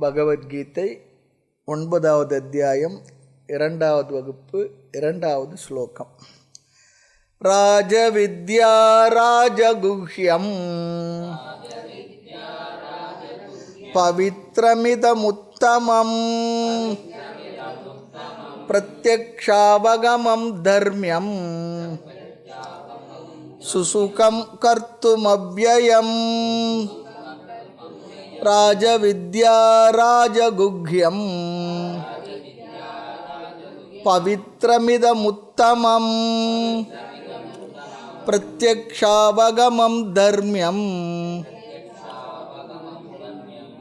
பகவத்கீதை 9வது அத்தியாயம் 2வது வகுப்பு 2வது ஸ்லோகம். ராஜவித்யா ராஜகுஹ்யம் பவித்ரமிதமுத்தமம் பிரத்யக்ஷாவகமம் தர்மியம் சுசுகம் கர்த்துமவ்யயம். ராஜவித்யா ராஜகுஹ்யம் பவித்ரமிதமுத்தமம் பிரத்யக்ஷாவகமம் தர்மியம்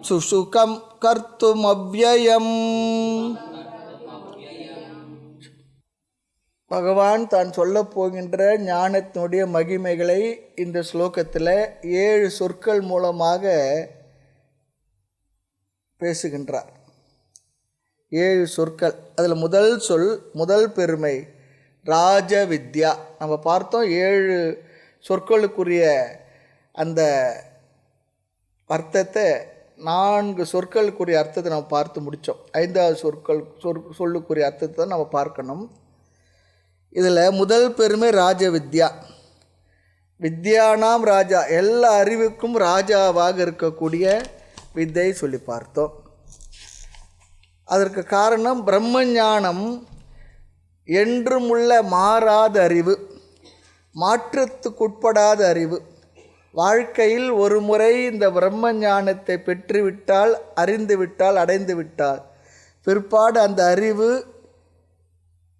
சுசுகம் கர்த்துமவ்யயம். பகவான் தான் சொல்லப் போகின்ற ஞானத்தினுடைய மகிமைகளை இந்த ஸ்லோகத்தில் 7 சொற்கள் மூலமாக பேசுகின்றார். 7 சொற்கள். அதில் முதல் சொல், முதல் பெருமை ராஜவித்யா. நம்ம பார்த்தோம் 7 சொற்களுக்குரிய அந்த அர்த்தத்தை, 4 சொற்களுக்குரிய அர்த்தத்தை நம்ம பார்த்து முடித்தோம். 5வது சொல்லுக்குரிய அர்த்தத்தை தான் நம்ம பார்க்கணும். இதில் முதல் பெருமை ராஜவித்யா. வித்யானாம் ராஜா, எல்லா அறிவுக்கும் ராஜாவாக இருக்கக்கூடிய வித்தை சொல்லி பார்த்தோம். அதற்கு காரணம் பிரம்ம ஞானம் என்றுமுள்ள மாறாத அறிவு, மாற்றத்துக்குட்படாத அறிவு. வாழ்க்கையில் ஒரு முறை இந்த பிரம்ம ஞானத்தை பெற்றுவிட்டால், அறிந்துவிட்டால், அடைந்துவிட்டால் பிற்பாடு அந்த அறிவு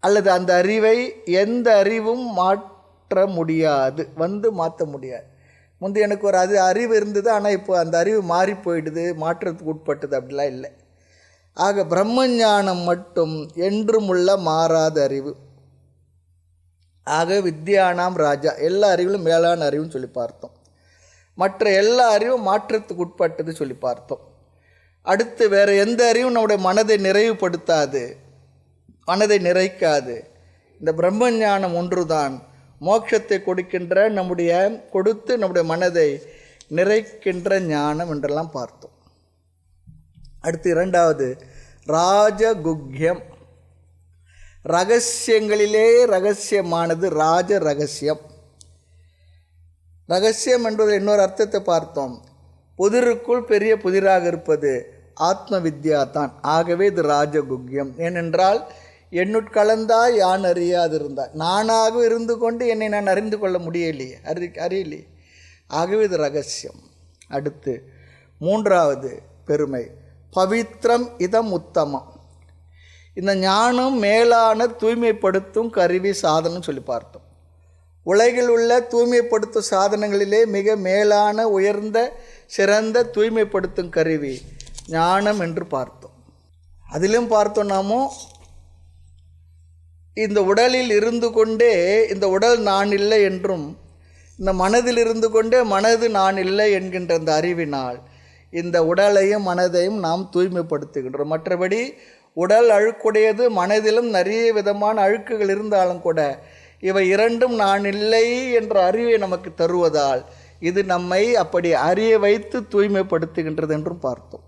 அல்லது அந்த அறிவை எந்த அறிவும் மாற்ற முடியாது, மாற்ற முடியாது. முந்தைய எனக்கு ஒரு அறிவு இருந்தது, ஆனால் இப்போ அந்த அறிவு மாறி போயிடுது, மாற்றத்துக்கு உட்பட்டது, அப்படிலாம் இல்லை. ஆக பிரம்ம ஞானம் மட்டும் என்றுமுள்ள மாறாத அறிவு. ஆக வித்யானாம் ராஜா, எல்லா அறிவிலும் மேலான அறிவுன்னு சொல்லி பார்த்தோம். மற்ற எல்லா அறிவும் மாற்றத்துக்கு உட்பட்டது சொல்லி பார்த்தோம். அடுத்து வேறு எந்த அறிவும் நம்முடைய மனதை நிறைவுபடுத்தாது, மனதை நிறைக்காது. இந்த பிரம்ம ஞானம் ஒன்றுதான் மோட்சத்தை கொடுத்து நம்முடைய மனதை நிறைக்கின்ற ஞானம் என்றெல்லாம் பார்த்தோம். அடுத்து 2வது ராஜகுஹ்யம். ரகசியங்களிலே ரகசியமானது ராஜ ரகசியம். ரகசியம் என்பதில் இன்னொரு அர்த்தத்தை பார்த்தோம். புதிருக்குள் பெரிய புதிராக இருப்பது ஆத்ம வித்யா தான். ஆகவே இது ராஜகுஹ்யம். ஏனென்றால் என்னுட்கலந்தாய் யான் அறியாதிருந்தாய், நானாக இருந்து கொண்டு என்னை நான் அறிந்து கொள்ள முடியலையே, அறியலையே. ஆகவே இது ரகசியம். அடுத்து 3வது பெருமை பவித்ரம் இதம் உத்தமம். இந்த ஞானம் மேலான தூய்மைப்படுத்தும் கருவி, சாதனம் சொல்லி பார்த்தோம். உலகில் உள்ள தூய்மைப்படுத்தும் சாதனங்களிலே மிக மேலான உயர்ந்த சிறந்த தூய்மைப்படுத்தும் கருவி ஞானம் என்று பார்த்தோம். அதிலும் பார்த்தோம் நாமோ இந்த உடலில் இருந்து கொண்டே இந்த உடல் நான் இல்லை என்றும், இந்த மனதில் இருந்து கொண்டே மனது நான் இல்லை என்கின்ற அந்த அறிவினால் இந்த உடலையும் மனதையும் நாம் தூய்மைப்படுத்துகின்றோம். மற்றபடி உடல் அழுக்குடையது, மனதிலும் நிறைய விதமான அழுக்குகள் இருந்தாலும் கூட இவை இரண்டும் நான் இல்லை என்ற அறிவை நமக்கு தருவதால் இது நம்மை அப்படி அறிய வைத்து தூய்மைப்படுத்துகின்றது என்றும் பார்த்தோம்.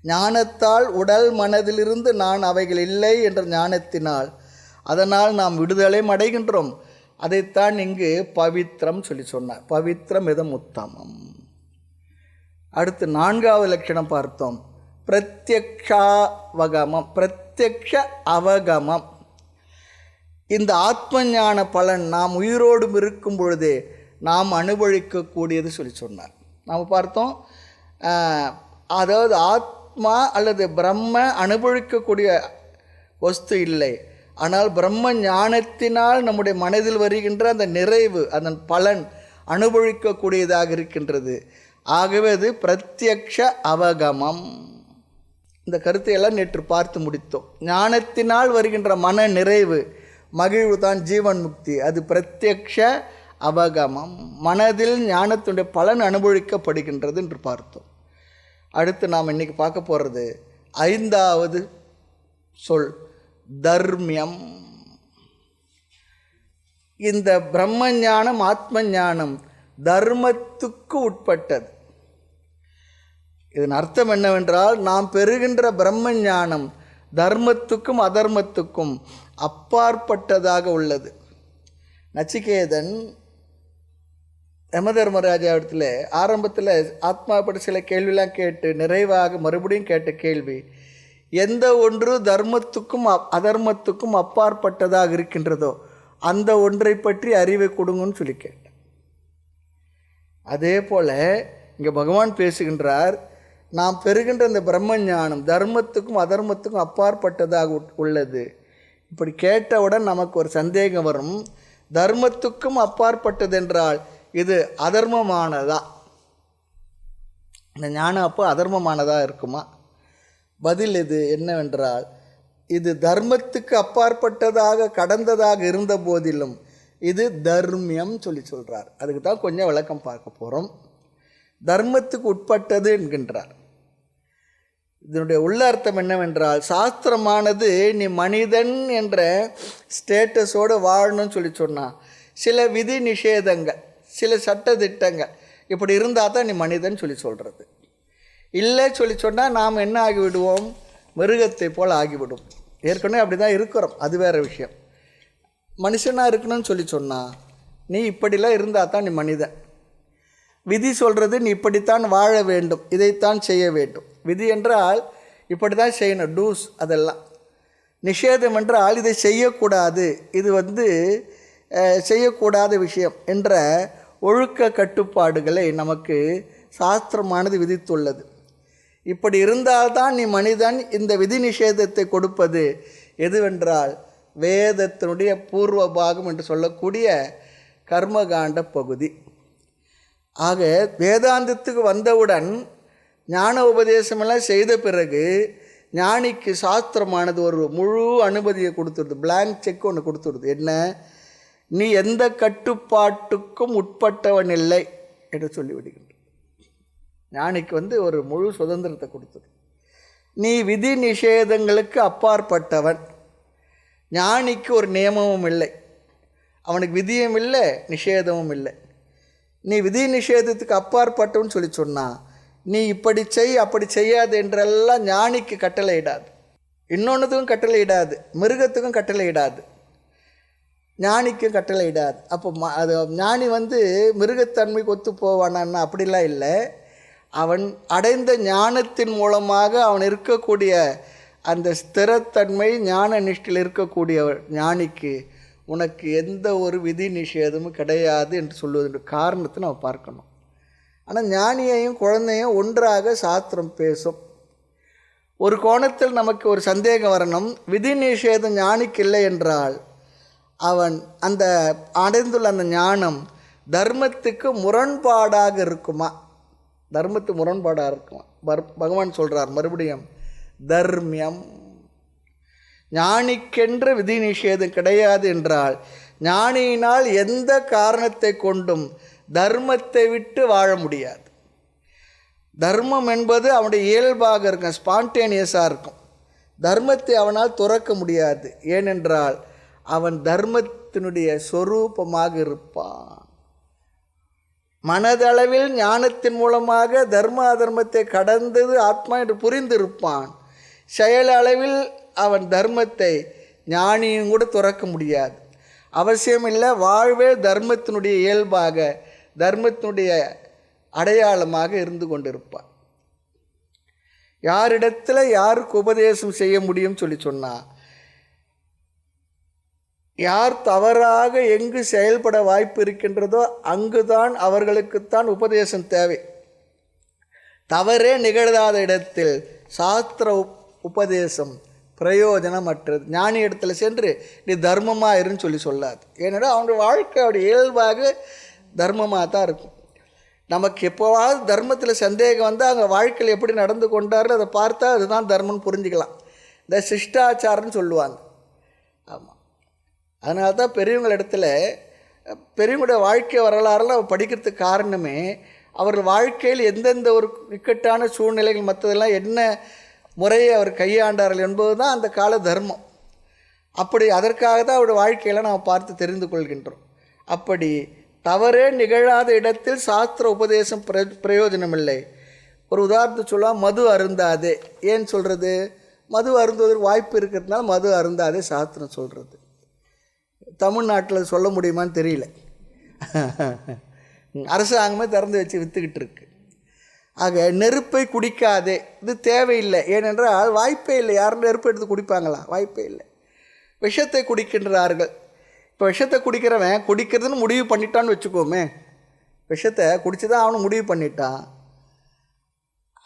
ஞானத்தால் உடல் மனதிலிருந்து நான் அவைகள் இல்லை என்ற ஞானத்தினால் அதனால் நாம் விடுதலை அடைகின்றோம். அதைத்தான் இங்கு பவித்ரம் சொல்லி சொன்னார். பவித்ரம் இதம் உத்தமம். அடுத்து 4வது லட்சணம் பார்த்தோம். பிரத்யக்ஷாவகமம். பிரத்யக்ஷ அவகமம். இந்த ஆத்ம ஞான பலன் நாம் உயிரோடு இருக்கும் பொழுதே நாம் அனுபவிக்கக்கூடியது சொல்லி சொன்னார். நாம் பார்த்தோம், அதாவது ஆத்மா அல்லது பிரம்ம அனுபவிக்கக்கூடிய வஸ்து இல்லை. ஆனால் பிரம்ம ஞானத்தினால் நம்முடைய மனதில் வருகின்ற அந்த நிறைவு, அதன் பலன் அனுபவிக்கக்கூடியதாக இருக்கின்றது. ஆகவே அது பிரத்யக்ஷ அவகமம். இந்த கருத்தை எல்லாம் நேற்று பார்த்து முடித்தோம். ஞானத்தினால் வருகின்ற மன நிறைவு, மகிழ்வு தான் ஜீவன் முக்தி. அது பிரத்யக்ஷ அவகமம். மனதில் ஞானத்தினுடைய பலன் அனுபவிக்கப்படுகின்றது என்று பார்த்தோம். அடுத்து நாம் இன்றைக்கி பார்க்க போகிறது 5வது சொல் தர்மியம். இந்த பிரம்ம ஞானம், ஆத்ம ஞானம் தர்மத்துக்கு உட்பட்டது. இதன் அர்த்தம் என்னவென்றால், நாம் பெறுகின்ற பிரம்ம ஞானம் தர்மத்துக்கும் அதர்மத்துக்கும் அப்பாற்பட்டதாக உள்ளது. நச்சிகேதன் யமதர்மராஜாவிடத்தில் ஆரம்பத்தில் ஆத்மா பற்றி சில கேள்வியெல்லாம் கேட்டு நிறைவாக மறுபடியும் கேட்ட கேள்வி, எந்த ஒன்று தர்மத்துக்கும் அதர்மத்துக்கும் அப்பாற்பட்டதாக இருக்கின்றதோ அந்த ஒன்றை பற்றி அறிவை கொடுங்கன்னு சொல்லி கேட்டேன். அதே போல் இங்கே பகவான் பேசுகின்றார், நாம் பெறுகின்ற இந்த பிரம்ம ஞானம் தர்மத்துக்கும் அதர்மத்துக்கும் அப்பாற்பட்டதாக உள்ளது. இப்படி கேட்டவுடன் நமக்கு ஒரு சந்தேகம் வரும், தர்மத்துக்கும் அப்பாற்பட்டது என்றால் இது அதர்மமானதா? இந்த ஞானம் அப்போ அதர்மமானதாக இருக்குமா? பதில் இது என்னவென்றால், இது தர்மத்துக்கு அப்பாற்பட்டதாக கடந்ததாக இருந்த போதிலும் இது தர்மியம் சொல்கிறார். அதுக்கு தான் கொஞ்சம் விளக்கம் பார்க்க போகிறோம். தர்மத்துக்கு உட்பட்டது என்கின்றார். இதனுடைய உள்ள அர்த்தம் என்னவென்றால், சாஸ்திரமானது நீ மனிதன் என்ற ஸ்டேட்டஸோடு வாழணும்னு சொன்னால் சில விதி நிஷேதங்கள், சில சட்ட திட்டங்கள் இப்படி இருந்தால் தான் நீ மனிதன் சொல்கிறது. இல்லை சொன்னால் நாம் என்ன ஆகிவிடுவோம்? மிருகத்தை போல் ஆகிவிடும். ஏற்கனவே அப்படி தான் இருக்கிறோம், அது வேறு விஷயம். மனுஷனாக இருக்கணும்னு சொன்னால் நீ இப்படிலாம் இருந்தால் தான் நீ மனிதன். விதி சொல்கிறது நீ இப்படித்தான் வாழ வேண்டும், இதைத்தான் செய்ய வேண்டும். விதி என்றால் இப்படி தான் செய்யணும், டூஸ். அதெல்லாம் நிஷேதம் என்றால் இதை செய்யக்கூடாது, இது செய்யக்கூடாத விஷயம் என்ற ஒழுக்க கட்டுப்பாடுகளை நமக்கு சாஸ்திரமானது விதித்துள்ளது. இப்படி இருந்தால்தான் நீ மனிதன். இந்த விதி நிஷேதத்தை கொடுப்பது எதுவென்றால் வேதத்தினுடைய பூர்வ பாகம் என்று சொல்லக்கூடிய கர்மகாண்ட பகுதி. ஆக வேதாந்தத்துக்கு வந்தவுடன் ஞான உபதேசமெல்லாம் செய்த பிறகு ஞானிக்கு சாஸ்திரமானது ஒரு முழு அனுமதியை கொடுத்துருது, பிளாங்க் செக் ஒன்று கொடுத்துருது. என்ன? நீ எந்த கட்டுப்பாட்டுக்கும் உட்பட்டவன் இல்லை என்று சொல்லிவிடுகின்ற ஞானிக்கு ஒரு முழு சுதந்திரத்தை கொடுத்தது. நீ விதி நிஷேதங்களுக்கு அப்பாற்பட்டவன். ஞானிக்கு ஒரு நியமமும் இல்லை, அவனுக்கு விதியும் இல்லை நிஷேதமும் இல்லை. நீ விதி நிஷேதத்துக்கு அப்பாற்பட்டவன் சொன்னால் நீ இப்படி செய் அப்படி செய்யாது என்றெல்லாம் ஞானிக்கு கட்டளை இடாது. இன்னொன்றுத்துக்கும் கட்டளை இடாது, மிருகத்துக்கும் கட்டளை இடாது, ஞானிக்கும் கட்டளை இடாது. அப்போ அது ஞானி மிருகத்தன்மைக்கு ஒத்து போவானான்னா அப்படிலாம் இல்லை. அவன் அடைந்த ஞானத்தின் மூலமாக அவன் இருக்கக்கூடிய அந்த ஸ்திரத்தன்மை ஞான நிஷ்டையில் இருக்கக்கூடிய ஞானிக்கு உனக்கு எந்த ஒரு விதி நிஷேதமும் கிடையாது என்று சொல்வதற்கு காரணத்தை நம்ம பார்க்கணும். ஆனால் ஞானியையும் குழந்தையும் ஒன்றாக சாஸ்திரம் பேசும். ஒரு கோணத்தில் நமக்கு ஒரு சந்தேகம் வரணும், விதி நிஷேதம் ஞானிக்கு இல்லை என்றால் அவன் அந்த அடைந்துள்ள அந்த ஞானம் தர்மத்துக்கு முரண்பாடாக இருக்குமா? தர்மத்துக்கு முரண்பாடாக இருக்குமா? பகவான் சொல்கிறார் மறுபடியும், தர்மியம். ஞானிக்கென்ற விதி நிஷேதம் கிடையாது என்றால் ஞானியினால் எந்த காரணத்தை கொண்டும் தர்மத்தை விட்டு வாழ முடியாது. தர்மம் என்பது அவனுடைய இயல்பாக இருக்கும், ஸ்பான்டேனியஸாக இருக்கும். தர்மத்தை அவனால் துறக்க முடியாது. ஏனென்றால் அவன் தர்மத்தினுடைய சொரூபமாக இருப்பான். மனதளவில் ஞானத்தின் மூலமாக தர்ம அதர்மத்தை கடந்தது ஆத்மா என்று புரிந்திருப்பான். செயல் அளவில் அவன் தர்மத்தை ஞானியும் கூட துறக்க முடியாது. அவசியமில்லை, வாழ்வே தர்மத்தினுடைய இயல்பாக தர்மத்தினுடைய அடையாளமாக இருந்து கொண்டிருப்பான். யாரிடத்தில் யாருக்கு உபதேசம் செய்ய முடியும் சொன்னால், யார் தவறாக எங்கு செயல்பட வாய்ப்பு இருக்கின்றதோ அங்குதான் அவர்களுக்குத்தான் உபதேசம் தேவை. தவறே நிகழாத இடத்தில் சாஸ்திர உபதேசம் பிரயோஜனமற்றது. ஞானி இடத்துல சென்று நீ தர்மமாக இருன்னு சொல்லாது. ஏன்னா அவனுடைய வாழ்க்கை அவருடைய இயல்பாக தர்மமாக தான் இருக்கும். நமக்கு எப்போவாவது தர்மத்தில் சந்தேகம் வந்தால் அவங்க வாழ்க்கையில் எப்படி நடந்து கொண்டார்கள் அதை பார்த்தா அதுதான் தர்மம்னு புரிஞ்சுக்கலாம். இந்த சிஷ்டாச்சாரம்னு சொல்லுவாங்க. ஆமாம், அதனால தான் பெரியவங்களுடைய வாழ்க்கை வரலாறுலாம் படிக்கிறதுக்கு காரணமே அவர்கள் வாழ்க்கையில் எந்தெந்த ஒரு இக்கட்டான சூழ்நிலைகள் மற்றதெல்லாம் என்ன முறையை அவர் கையாண்டார்கள் என்பது தான் அந்த கால தர்மம். அப்படி அதற்காக தான் அவருடைய வாழ்க்கையில் நாம் பார்த்து தெரிந்து கொள்கின்றோம். அப்படி தவறே நிகழாத இடத்தில் சாஸ்திர உபதேசம் பிரயோஜனமில்லை. ஒரு உதாரணத்துக்கு சொல்லலாம், மது அருந்தாதே. ஏன்னு சொல்கிறது? மது அருந்துவதற்கு வாய்ப்பு இருக்கிறதுனால மது அருந்தாதே சாஸ்திரம் சொல்கிறது. தமிழ்நாட்டில் சொல்ல முடியுமான்னு தெரியல. அரசாங்கமே திறந்து வச்சு விற்றுக்கிட்டு இருக்கு. ஆக நெருப்பை குடிக்காதே, இது தேவையில்லை. ஏனென்றால் வாய்ப்பே இல்லை. யாரும் நெருப்பு எடுத்து குடிப்பாங்களா? வாய்ப்பே இல்லை. விஷத்தை குடிக்கின்றார்கள். இப்போ விஷத்தை குடிக்கிறவன் குடிக்கிறதுன்னு முடிவு பண்ணிட்டான்னு வச்சுக்கோமே, விஷத்தை குடிச்சு தான் அவனு முடிவு பண்ணிட்டான்.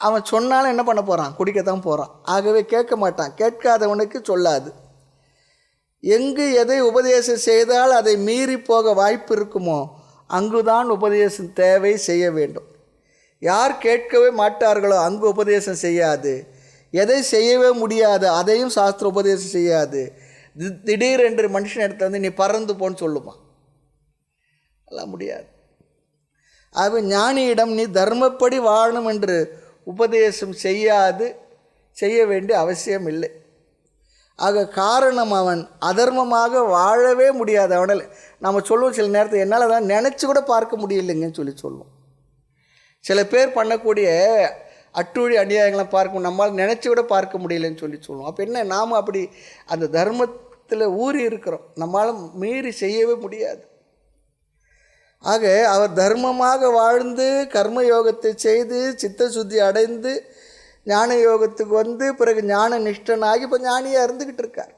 அவன் சொன்னாலும் என்ன பண்ண போகிறான்? குடிக்கத்தான் போகிறான். ஆகவே கேட்க மாட்டான். கேட்காதவனுக்கு சொல்லாது. எங்கு எதை உபதேசம் செய்தால் அதை மீறி போக வாய்ப்பு இருக்குமோ அங்குதான் உபதேசம் தேவை, செய்ய வேண்டும். யார் கேட்கவே மாட்டார்களோ அங்கு உபதேசம் செய்யாது. எதை செய்யவே முடியாது அதையும் சாஸ்திர உபதேசம் செய்யாது. திடீரென்று மனுஷன் இடத்துல வந்து நீ பறந்து போன்னு சொல்லுமா? எல்லாம் முடியாது. ஆக ஞானியிடம் நீ தர்மப்படி வாழணும் என்று உபதேசம் செய்ய வேண்டிய அவசியம் இல்லை. ஆக காரணம், அவன் அதர்மமாக வாழவே முடியாது. அவனால் நம்ம சொல்லுவோம் சில நேரத்தில், என்னால் தான் நினச்சி கூட பார்க்க முடியலைங்கன்னு சொல்லுவோம். சில பேர் பண்ணக்கூடிய அட்டூழி அநியாயங்களை பார்க்க நம்மளால் நினச்சி கூட பார்க்க முடியலன்னு சொல்லுவோம். அப்போ என்ன, நாம் அப்படி அந்த தர்மத்தில் ஊறி இருக்கிறோம். நம்மளால் மீறி செய்யவே முடியாது. ஆக அவர் தர்மமாக வாழ்ந்து கர்மயோகத்தை செய்து சித்த சுத்தி அடைந்து ஞான யோகத்துக்கு வந்து பிறகு ஞான நிஷ்டனாகி இப்போ ஞானியாக இருந்துக்கிட்டு இருக்கார்.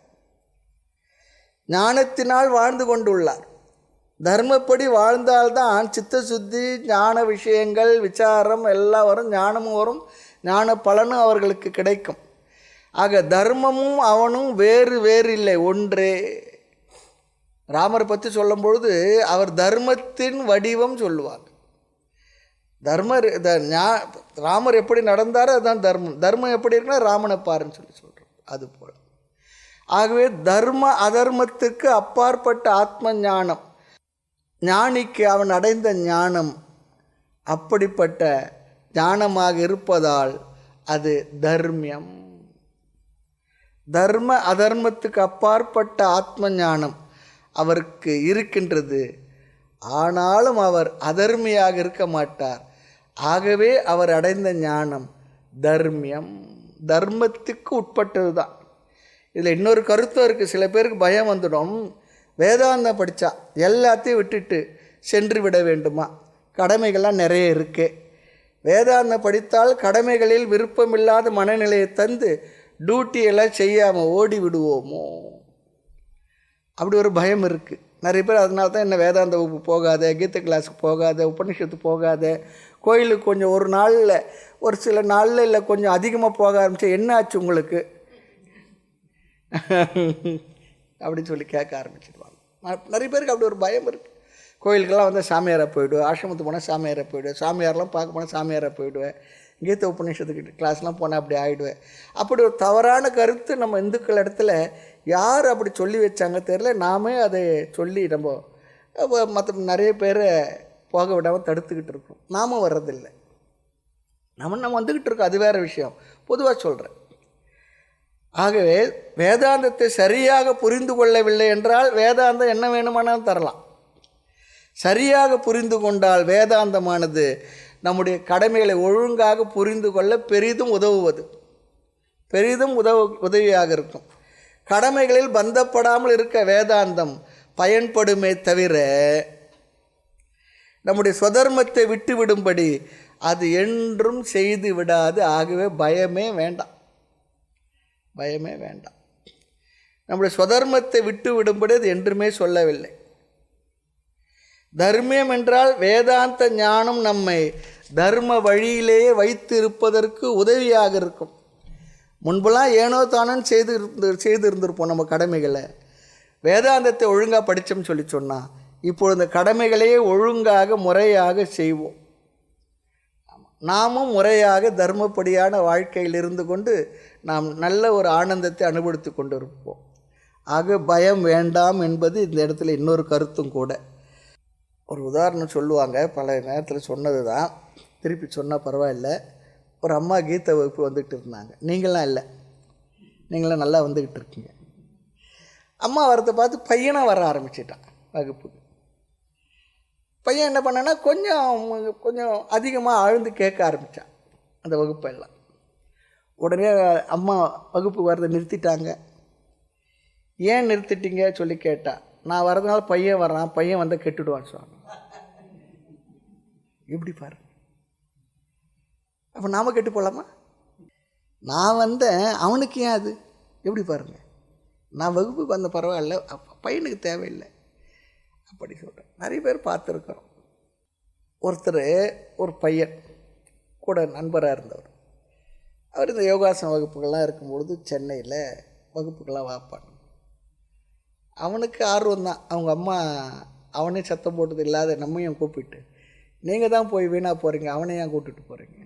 ஞானத்தினால் வாழ்ந்து கொண்டுள்ளார். தர்மப்படி வாழ்ந்தால்தான் சித்த சுத்தி, ஞான விஷயங்கள், விசாரம் எல்லாம் வரும், ஞானமும் வரும், ஞான பலனும் அவர்களுக்கு கிடைக்கும். ஆக தர்மமும் அவனும் வேறு வேறு இல்லை, ஒன்றே. ராமரை பற்றி சொல்லும் பொழுது அவர் தர்மத்தின் வடிவம் சொல்லுவாங்க. ராமர் எப்படி நடந்தாரோ அதுதான் தர்மம். தர்மம் எப்படி இருக்குன்னா ராமனை பாருன்னு சொல்கிறோம். அதுபோல் ஆகவே தர்ம அதர்மத்துக்கு அப்பாற்பட்ட ஆத்ம ஞானம், ஞானிக்கு அவன் அடைந்த ஞானம் அப்படிப்பட்ட ஞானமாக இருப்பதால் அது தர்மியம். தர்ம அதர்மத்துக்கு அப்பாற்பட்ட ஆத்ம ஞானம் அவருக்கு இருக்கின்றது. ஆனாலும் அவர் அதர்மியாக இருக்க மாட்டார். ஆகவே அவர் அடைந்த ஞானம் தர்மியம், தர்மத்துக்கு உட்பட்டது தான். இதில் இன்னொரு கருத்தும் இருக்குது. சில பேருக்கு பயம் வந்துடும், வேதாந்தம் படித்தா எல்லாத்தையும் விட்டுட்டு சென்று விட வேண்டுமா? கடமைகள்லாம் நிறைய இருக்குது. வேதாந்தம் படித்தால் கடமைகளில் விருப்பமில்லாத மனநிலையை தந்து டியூட்டியெல்லாம் செய்யாமல் ஓடி விடுவோமோ? அப்படி ஒரு பயம் இருக்குது நிறைய பேர். அதனால தான் என்ன வேதாந்த வகுப்பு போகாத, கீதை கிளாஸுக்கு போகாத, உபநிஷத்துக்கு போகாத, கோயிலுக்கு கொஞ்சம் ஒரு நாளில் ஒரு சில நாளில் இல்லை கொஞ்சம் அதிகமாக போக ஆரம்பித்தா என்ன ஆச்சு உங்களுக்கு அப்படின்னு சொல்லி கேட்க ஆரம்பிச்சிடுவாங்க. நிறைய பேருக்கு அப்படி ஒரு பயம் இருக்குது. கோயிலுக்கெல்லாம் வந்து சாமியாராக போயிடுவேன், ஆசிரமத்துக்கு போனால் சாமியாராக போயிடுவேன், சாமியாரெலாம் பார்க்க போனால் சாமியாராக போயிடுவேன், கீதை உபநிஷத்துக்கு கிளாஸ்லாம் போனால் அப்படி ஆகிடுவேன். அப்படி ஒரு தவறான கருத்து நம்ம இந்துக்கள் இடத்துல யார் அப்படி சொல்லி வச்சாங்க தெரியல. நாமே அதை சொல்லி நம்ம மற்ற நிறைய பேரை போக விடாமல் தடுத்துக்கிட்டு இருக்கோம். நாமும் வர்றதில்லை. நம்ம வந்துக்கிட்டு இருக்கோம், அது வேறு விஷயம். பொதுவாக சொல்கிறேன். ஆகவே வேதாந்தத்தை சரியாக புரிந்து கொள்ளவில்லை என்றால் வேதாந்தம் என்ன வேணுமானாலும் தரலாம். சரியாக புரிந்து கொண்டால் வேதாந்தமானது நம்முடைய கடமைகளை ஒழுங்காக புரிந்து கொள்ள பெரிதும் உதவியாக இருக்கும். கடமைகளில் பந்தப்படாமல் இருக்க வேதாந்தம் பயன்படுமே தவிர நம்முடைய சுதர்மத்தை விட்டுவிடும்படி அது என்றும் செய்து விடாது. ஆகவே பயமே வேண்டாம். நம்முடைய சுதர்மத்தை விட்டு விடும்படி அது என்றுமே சொல்லவில்லை. தர்மியம் என்றால் வேதாந்த ஞானம் நம்மை தர்ம வழியிலேயே வைத்து இருப்பதற்கு உதவியாக இருக்கும். முன்பெல்லாம் ஏனோ தானன்னு செய்திருந்திருப்போம் நம்ம கடமைகளை. வேதாந்தத்தை ஒழுங்காக படித்தோம்னு சொல்லி சொன்னால் இப்பொழுது இந்த கடமைகளையே ஒழுங்காக முறையாக செய்வோம். நாமும் முறையாக தர்மப்படியான வாழ்க்கையில் இருந்து கொண்டு நாம் நல்ல ஒரு ஆனந்தத்தை அனுபவித்து கொண்டு இருப்போம். ஆக பயம் வேண்டாம் என்பது இந்த இடத்துல இன்னொரு கருத்தும் கூட. ஒரு உதாரணம் சொல்லுவாங்க, பல நேரத்தில் சொன்னது தான், திருப்பி சொன்னால் பரவாயில்ல. ஒரு அம்மா கீதை வகுப்பு வந்துக்கிட்டு இருந்தாங்க. நீங்களாம் நல்லா வந்துக்கிட்டு இருக்கீங்க. அம்மா வரத்தை பார்த்து பையனாக வர ஆரம்பிச்சிட்டான் வகுப்புக்கு. பையன் என்ன பண்ணான்னா கொஞ்சம் அதிகமாக ஆழ்ந்து கேட்க ஆரம்பித்தான். அந்த வகுப்பெல்லாம். உடனே அம்மா வகுப்பு வரதை நிறுத்திட்டாங்க. ஏன் நிறுத்திட்டீங்க சொல்லி கேட்டா, நான் வரதுனால பையன் வர்றான், பையன் வந்து கெட்டுடுவான்னு சொன்னாங்க. எப்படி பாரு, அப்போ நாம கெட்டு போகலாமா? நான் வந்தேன், அவனுக்கு ஏன் அது? எப்படி பாருங்கள், நான் வகுப்புக்கு வந்த பரவாயில்ல, பையனுக்கு தேவையில்லை அப்படி சொல்கிறேன். நிறைய பேர் பார்த்துருக்குறோம். ஒருத்தர், ஒரு பையன் கூட நண்பராக இருந்தவர், அவர் இந்த யோகாசன வகுப்புகள்லாம் இருக்கும்பொழுது சென்னையில் வகுப்புகள்லாம் வாப்பாங்க. அவனுக்கு ஆர்வம் தான். அவங்க அம்மா அவனே சத்தம் போட்டது இல்லாத நம்மையும் கூப்பிட்டு, நீங்கள் தான் போய் வீணாக போகிறீங்க, அவனை ஏன் கூப்பிட்டுட்டு போகிறீங்க.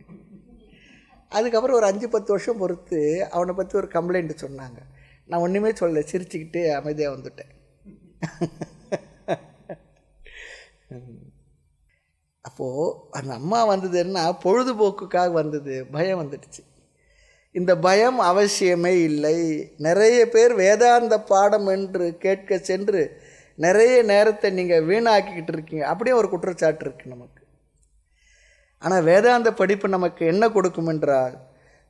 அதுக்கப்புறம் ஒரு 5-10 வருஷம் பொறுத்து அவனை பற்றி ஒரு கம்ப்ளைண்ட் சொன்னாங்க. நான் ஒன்றுமே சொல்லலை, சிரிச்சுக்கிட்டு அமைதியாக வந்துட்டேன். அப்போது அந்த அம்மா வந்தது என்ன, பொழுதுபோக்குக்காக வந்தது, பயம் வந்துடுச்சு. இந்த பயம் அவசியமே இல்லை. நிறைய பேர் வேதாந்த பாடம் என்று கேட்க சென்று நிறைய நேரத்தை நீங்கள் வீணாக்கிக்கிட்டு இருக்கீங்க. அப்படியே ஒரு குற்றச்சாட்டு இருக்குது நமக்கு. ஆனால் வேதாந்த படிப்பு நமக்கு என்ன கொடுக்கும் என்றால்,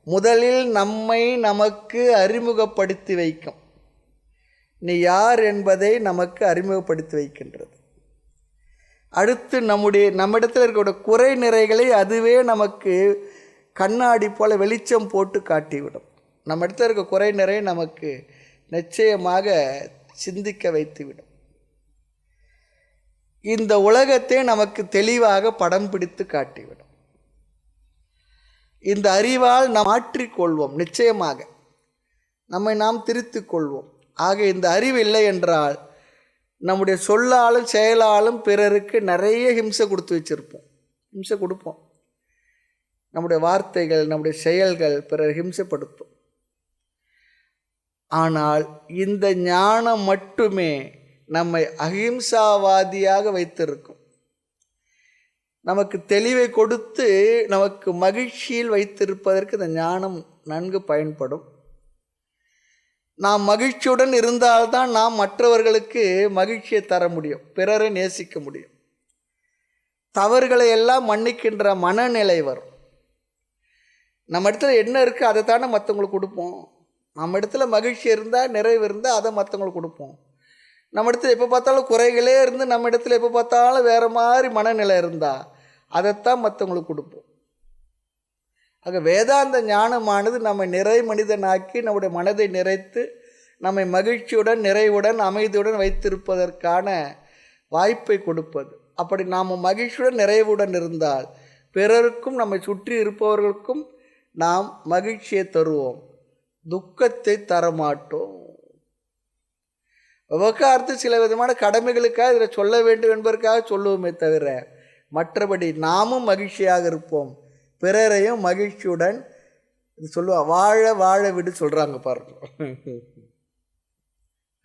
முதலில் நம்மை நமக்கு அறிமுகப்படுத்தி வைக்கும். நீ யார் என்பதை நமக்கு அறிமுகப்படுத்தி வைக்கின்றது. அடுத்து நம்மிடத்தில் இருக்கிற குறை நிறைகளை அதுவே நமக்கு கண்ணாடி போல் வெளிச்சம் போட்டு காட்டிவிடும். நம்ம இடத்துல இருக்க குறை நிறை நமக்கு நிச்சயமாக சிந்திக்க வைத்துவிடும். இந்த உலகத்தை நமக்கு தெளிவாக படம் பிடித்து காட்டிவிடும். இந்த அறிவால் நாம் மாற்றிக்கொள்வோம், நிச்சயமாக நம்மை நாம் திருத்திக் கொள்வோம். ஆக இந்த அறிவு இல்லை என்றால் நம்முடைய சொல்லாலும் செயலாலும் பிறருக்கு நிறைய ஹிம்சை கொடுத்து வச்சுருப்போம். ஹிம்சை கொடுப்போம். நம்முடைய வார்த்தைகள், நம்முடைய செயல்கள் பிறர் ஹிம்சைப்படுத்தும். ஆனால் இந்த ஞானம் மட்டுமே நம்மை அஹிம்சாவாதியாக வைத்திருக்கும். நமக்கு தெளிவை கொடுத்து நமக்கு மகிழ்ச்சியில் வைத்திருப்பதற்கு இந்த ஞானம் நன்கு பயன்படும். நாம் மகிழ்ச்சியுடன் இருந்தால்தான் நாம் மற்றவர்களுக்கு மகிழ்ச்சியை தர முடியும், பிறரை நேசிக்க முடியும். தவறுகளை எல்லாம் மன்னிக்கின்ற மனநிலை வரும். நம்ம இடத்துல என்ன இருக்குது அதை தானே மற்றவங்களுக்கு கொடுப்போம். நம்ம இடத்துல மகிழ்ச்சி இருந்தால், நிறைவு இருந்தால் அதை மற்றவங்களுக்கு கொடுப்போம். நம்ம இடத்துல எப்போ பார்த்தாலும் குறைகளே இருந்து, நம்ம இடத்துல எப்போ பார்த்தாலும் வேறு மாதிரி மனநிலை இருந்தால் அதைத்தான் மற்றவங்களுக்கு கொடுப்போம். ஆக வேதாந்த ஞானமானது நம்மை நிறை மனிதனாக்கி நம்முடைய மனதை நிறைத்து நம்மை மகிழ்ச்சியுடன், நிறைவுடன், அமைதியுடன் வைத்திருப்பதற்கான வாய்ப்பை கொடுப்பது. அப்படி நாம் மகிழ்ச்சியுடன், நிறைவுடன் இருந்தால் பிறருக்கும் நம்மை சுற்றி இருப்பவர்களுக்கும் நாம் மகிழ்ச்சியை தருவோம், துக்கத்தை தரமாட்டோம். விவகாரத்து சில விதமான கடமைகளுக்காக இதில் சொல்ல வேண்டும் என்பதற்காக சொல்லுவோமே தவிர, மற்றபடி நாமும் மகிழ்ச்சியாக இருப்போம், பிறரையும் மகிழ்ச்சியுடன் இது சொல்லுவா, வாழ வாழ விடு சொல்கிறாங்க பாருங்க.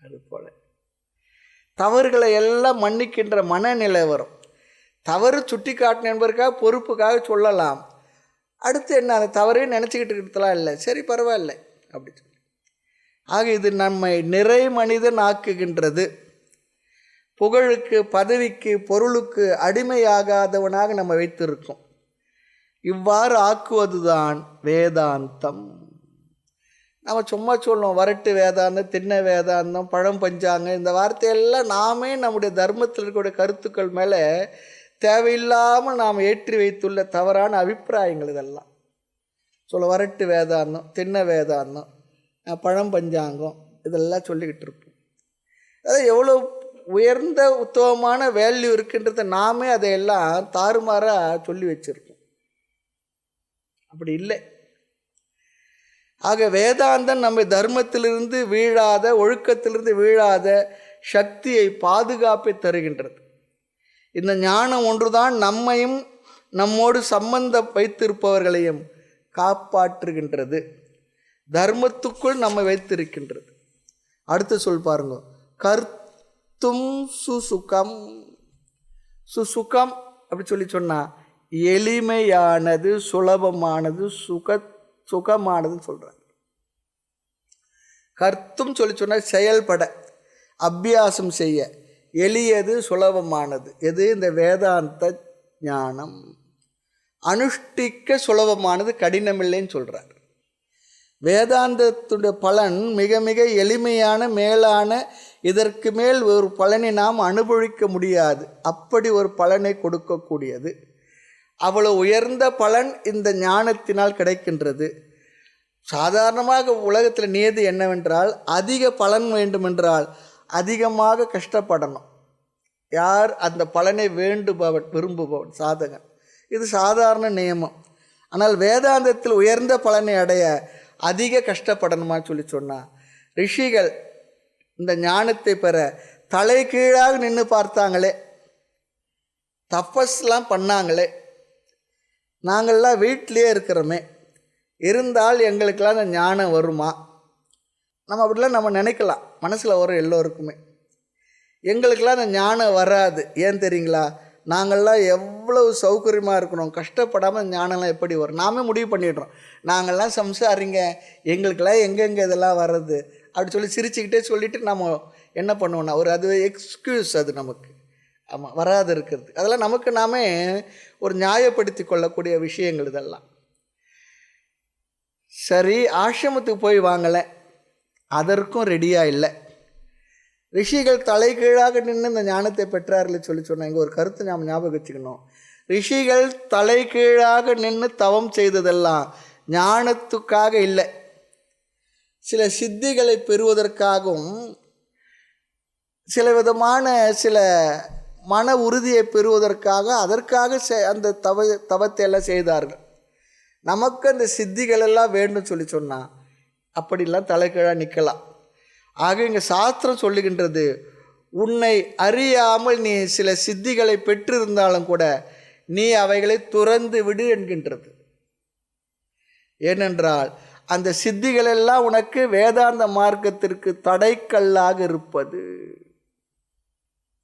அதுபோல் தவறுகளை எல்லாம் மன்னிக்கின்ற மனநிலை வரும். தவறு சுட்டி காட்டின என்பதற்காக பொறுப்புக்காக சொல்லலாம். அடுத்து என்ன, அந்த தவறையும் நினச்சிக்கிட்டு இருக்கிறதுலாம் இல்லை, சரி பரவாயில்லை அப்படி சொல்லி. ஆக இது நம்மை நிறை மனிதன் ஆக்குகின்றது. புகழுக்கு, பதவிக்கு, பொருளுக்கு அடிமையாகாதவனாக நம்ம வைத்திருக்கோம். இவ்வாறு ஆக்குவதுதான் வேதாந்தம். நம்ம சும்மா சொல்லணும், வரட்டு வேதாந்தம், திண்ண வேதாந்தம், பழம் பஞ்சாங்க, இந்த வார்த்தையெல்லாம் நாமே நம்முடைய தர்மத்தில் இருக்கக்கூடிய கருத்துக்கள் மேலே தேவையில்லாமல் நாம் ஏற்றி வைத்துள்ள தவறான அபிப்பிராயங்கள். இதெல்லாம் சொல்ல வரட்டு வேதாந்தம், திண்ண வேதாந்தம், பழம் பஞ்சாங்கம், இதெல்லாம் சொல்லிக்கிட்டு இருப்போம். அதாவது எவ்வளோ உயர்ந்த உத்தமமான வேல்யூ இருக்குன்றத நாமே அதையெல்லாம் தாறுமாறாக சொல்லி வச்சுருக்கோம். அப்படி இல்லை. ஆக வேதாந்தம் நம்மை தர்மத்திலிருந்து வீழாத, ஒழுக்கத்திலிருந்து வீழாத சக்தியை, பாதுகாப்பை தருகின்றது. இந்த ஞானம் ஒன்றுதான் நம்மையும் நம்மோடு சம்பந்தம் வைத்திருப்பவர்களையும் காப்பாற்றுகின்றது, தர்மத்துக்குள் நம்மை வைத்திருக்கின்றது. அடுத்து சொல் பாருங்க, கர்த்தும் சுசுகம். சுசுகம் அப்படி சொல்லி சொன்னால் எளிமையானது, சுலபமானது, சுகமானதுன்னு சொல்கிறாங்க. கர்த்தும் சொல்லி சொன்னால் செயல்பட, அபியாசம் செய்ய எளியது, சுலபமானது. எது? இந்த வேதாந்த ஞானம். அனுஷ்டிக்க சுலபமானது, கடினமில்லைன்னு சொல்கிறார். வேதாந்தத்துடைய பலன் மிக மிக எளிமையான, மேலான, இதற்கு மேல் ஒரு பலனை நாம் அனுபவிக்க முடியாது, அப்படி ஒரு பலனை கொடுக்கக்கூடியது. அவ்வளோ உயர்ந்த பலன் இந்த ஞானத்தினால் கிடைக்கின்றது. சாதாரணமாக உலகத்தில் நியதி என்னவென்றால், அதிக பலன் வேண்டுமென்றால் அதிகமாக கஷ்டப்படணும். யார் அந்த பலனை விரும்புபவன் சாதகன். இது சாதாரண நியமம். ஆனால் வேதாந்தத்தில் உயர்ந்த பலனை அடைய அதிக கஷ்டப்படணுமா சொன்னால், ரிஷிகள் இந்த ஞானத்தை பெற தலை கீழாக நின்று பார்த்தாங்களே, தபஸ்லாம் பண்ணாங்களே. நாங்கள்லாம் வீட்டிலே இருக்கிறோமே, இருந்தால் எங்களுக்கெல்லாம் அந்த ஞானம் வருமா? நம்ம அப்படிலாம் நம்ம நினைக்கலாம், மனசில் வரும் எல்லோருக்குமே. எங்களுக்கெல்லாம் அந்த ஞானம் வராது. ஏன் தெரியுங்களா? நாங்கள்லாம் எவ்வளவு சௌகரியமாக இருக்கணும், கஷ்டப்படாமல் ஞானம்லாம் எப்படி வரும்? நாமே முடிவு பண்ணிடுறோம், நாங்கள்லாம் சம்சாரிங்க, எங்களுக்கெல்லாம் எங்கெங்கே இதெல்லாம் வர்றது அப்படி சொல்லி சிரிச்சுக்கிட்டே சொல்லிவிட்டு நம்ம என்ன பண்ணுவோம்னா, ஒரு அது எக்ஸ்கியூஸ், அது நமக்கு ஆமாம் வராது இருக்கிறது. அதெல்லாம் நமக்கு நாமே ஒரு நியாயப்படுத்தி கொள்ளக்கூடிய விஷயங்கள் இதெல்லாம். சரி, ஆசிரமத்துக்கு போய் வாங்கலை, அதற்கும் ரெடியாக இல்லை. ரிஷிகள் தலை கீழாக நின்று இந்த ஞானத்தை பெற்றார்கள் சொன்னால் இங்கே ஒரு கருத்து நாம் ஞாபகம் வச்சுக்கணும். ரிஷிகள் தலை கீழாக நின்று தவம் செய்ததெல்லாம் ஞானத்துக்காக இல்லை, சில சித்திகளை பெறுவதற்காகவும் சில விதமான சில மன உறுதியை பெறுவதற்காக அதற்காக அந்த தவத்தை எல்லாம் செய்தார்கள். நமக்கு அந்த சித்திகளெல்லாம் வேண்டும் சொன்னால் அப்படிலாம் தலைகீழாக நிற்கலாம். ஆக இங்கே சாஸ்திரம் சொல்லுகின்றது, உன்னை அறியாமல் நீ சில சித்திகளை பெற்றிருந்தாலும் கூட நீ அவைகளை துறந்து விடு என்கின்றது. ஏனென்றால் அந்த சித்திகளெல்லாம் உனக்கு வேதாந்த மார்க்கத்திற்கு தடைக்கல்லாக இருப்பது.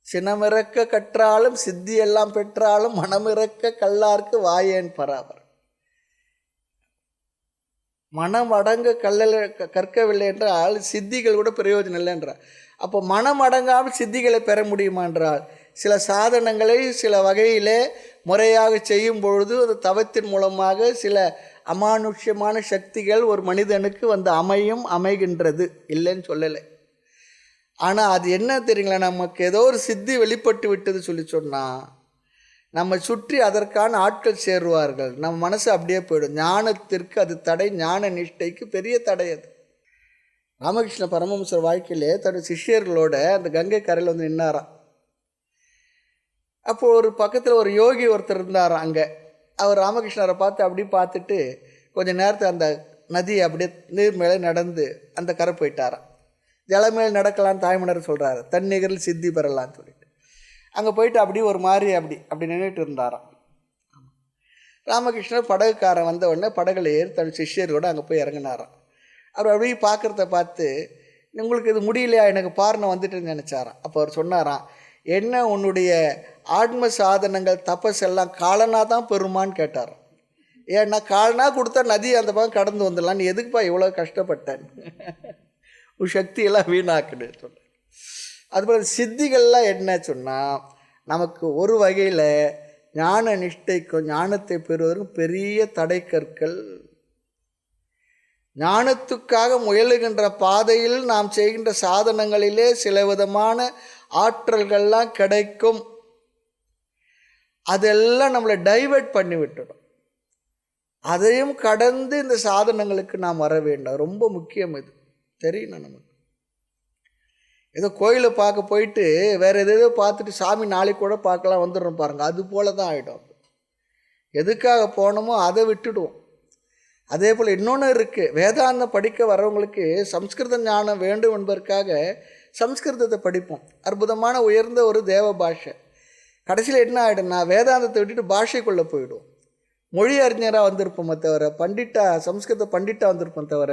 சினமிறக்க கற்றாலும் சித்தியெல்லாம் பெற்றாலும் மனமிறக்க கல்லார்க்கு வாயேன் பராவர். மனம் அடங்க கற்கவில்லை என்றால் சித்திகள் கூட பிரயோஜனம் இல்லை என்றார். அப்போ மனம் அடங்காமல் சித்திகளை பெற முடியுமா என்றால், சில சாதனங்களை சில வகையிலே முறையாக செய்யும் பொழுது அது தவத்தின் மூலமாக சில அமானுஷ்யமான சக்திகள் ஒரு மனிதனுக்கு வந்து அமைகின்றது, இல்லைன்னு சொல்லலை. ஆனால் அது என்ன தெரியுங்களா, நமக்கு ஏதோ ஒரு சித்தி வெளிப்பட்டு விட்டது சொன்னால் நம்ம சுற்றி அதற்கான ஆட்கள் சேருவார்கள், நம்ம மனசு அப்படியே போயிடும். ஞானத்திற்கு அது தடை, ஞான நிஷ்டைக்கு பெரிய தடை அது. ராமகிருஷ்ண பரமஹம்சர் வாழ்க்கையிலே தன்னுடைய சிஷ்யர்களோட அந்த கங்கை கரையில் வந்து நின்னாராம். அப்போது ஒரு பக்கத்தில் ஒரு யோகி ஒருத்தர் இருந்தாராம். அங்கே அவர் ராமகிருஷ்ணரை பார்த்துட்டு கொஞ்சம் நேரத்தை அந்த நதி அப்படியே நீர் மேலே நடந்து அந்த கரை போயிட்டாராம். ஜலமேல் நடக்கலான்னு தாய்மன்னர் சொல்கிறாரு, தன்னிகரில் சித்தி பெறலான்னு சொல்லிட்டு அங்கே போயிட்டு அப்படியே ஒரு மாதிரி அப்படி நின்றுட்டு இருந்தாராம். ராமகிருஷ்ணர் படகுக்காரன் வந்த உடனே படகுல ஏறி தன் சிஷ்யரோடு அங்கே போய் இறங்கினாராம். அவர் அப்படியே பார்க்குறத பார்த்து, உங்களுக்கு இது முடியலையா, எனக்கு பாருன்னு வந்துட்டுன்னு நினச்சாராம். அப்போ அவர் சொன்னாராம், என்ன உன்னுடைய ஆத்ம சாதனங்கள் தபஸ் எல்லாம் காலனாக தான் பெறுமான்னு கேட்டாராம். ஏன்னா காலனா கொடுத்தா நதி அந்த பக்கம் கடந்து வந்துடலாம், நீ எதுக்குப்பா இவ்வளோ கஷ்டப்பட்டேன், உன் சக்தியெல்லாம் வீணாக்குன்னு சொன்ன. அதுபோல் சித்திகள்லாம் என்ன சொன்னால், நமக்கு ஒரு வகையில் ஞான நிஷ்டைக்கும் ஞானத்தை பெறுவதற்கும் பெரிய தடை கற்கள். ஞானத்துக்காக முயலுகின்ற பாதையில் நாம் செய்கின்ற சாதனங்களிலே சில விதமான ஆற்றல்கள்லாம் கிடைக்கும், அதெல்லாம் நம்மளை டைவர்ட் பண்ணி விட்டுடும். அதையும் கடந்து இந்த சாதனங்களுக்கு நாம் வர வேண்டும், ரொம்ப முக்கியம். இது தெரியணும் நமக்கு. ஏதோ கோயிலை பார்க்க போயிட்டு வேறு எதோ பார்த்துட்டு சாமி நாளைக்கு கூட பார்க்கலாம் வந்துடுறோம் பாருங்கள், அது போல தான் ஆகிடும். எதுக்காக போனோமோ அதை விட்டுடுவோம். அதே போல் இன்னொன்று இருக்குது, வேதாந்தம் படிக்க வர்றவங்களுக்கு சம்ஸ்கிருத ஞானம் வேண்டும் என்பதற்காக சம்ஸ்கிருதத்தை படிப்போம். அற்புதமான உயர்ந்த ஒரு தேவ பாஷை. கடைசியில் என்ன ஆகிடும்னா, வேதாந்தத்தை விட்டுட்டு பாஷைக்குள்ளே போயிடுவோம். மொழி அறிஞராக வந்திருப்போமே தவிர, சம்ஸ்கிருத பண்டிட்டாக வந்திருப்போம் தவிர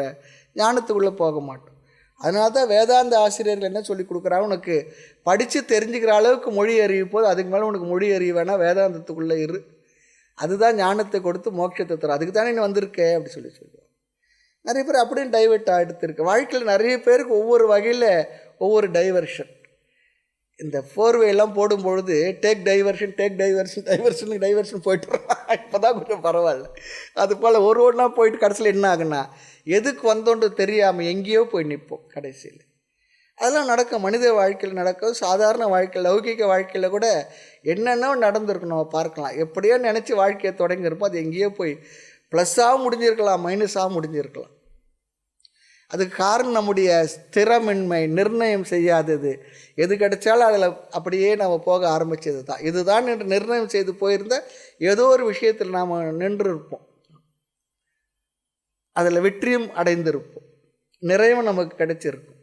ஞானத்துக்குள்ளே போக மாட்டோம். அதனால தான் வேதாந்த ஆசிரியர்கள் என்ன சொல்லி கொடுக்குறாங்க, உனக்கு படித்து தெரிஞ்சுக்கிற அளவுக்கு மொழி அறிவு போது, அதுக்கு மேலே உனக்கு மொழி அறிவு வேணால் வேதாந்தத்துக்குள்ளே இரு, அதுதான் ஞானத்தை கொடுத்து மோட்சத்தை தரும், அதுக்கு தானே நீ வந்திருக்கே அப்படி சொல்லுவாங்க. நிறைய பேர் அப்படின்னு டைவர்ட் ஆகிடுத்துருக்கு. வாழ்க்கையில் நிறைய பேருக்கு ஒவ்வொரு வகையில் ஒவ்வொரு டைவர்ஷன். இந்த ஃபோர்வேலாம் போடும்பொழுது டேக் டைவர்ஷன் டைவர்ஷன் போயிட்டு இப்போ தான் கொஞ்சம் பரவாயில்ல. அது போல் ஒரு ஒன்றா போயிட்டு கடைசியில் என்ன ஆகுன்னா எதுக்கு வந்தோன்றது தெரியாமல் எங்கேயோ போய் நிற்போம் கடைசியில். அதெல்லாம் நடக்கும், மனித வாழ்க்கையில் நடக்கும், சாதாரண வாழ்க்கையில் லௌகிக வாழ்க்கையில் கூட என்னென்ன நடந்திருக்கும் நம்ம பார்க்கலாம். எப்படியோ நினச்சி வாழ்க்கையை தொடங்கியிருப்போம், அது எங்கேயோ போய் ப்ளஸ்ஸாக முடிஞ்சிருக்கலாம், மைனஸாக முடிஞ்சிருக்கலாம். அதுக்கு காரணம் நம்முடைய ஸ்திரமின்மை, நிர்ணயம் செய்யாதது. எது கிடைச்சாலும் அதில் அப்படியே நம்ம போக ஆரம்பித்தது தான். இதுதான் என்று நிர்ணயம் செய்து போயிருந்தால் ஏதோ ஒரு விஷயத்தில் நாம் நின்று இருப்போம், அதில் வெற்றியும் அடைந்திருப்போம், நிறைவும் நமக்கு கிடைச்சிருக்கும்.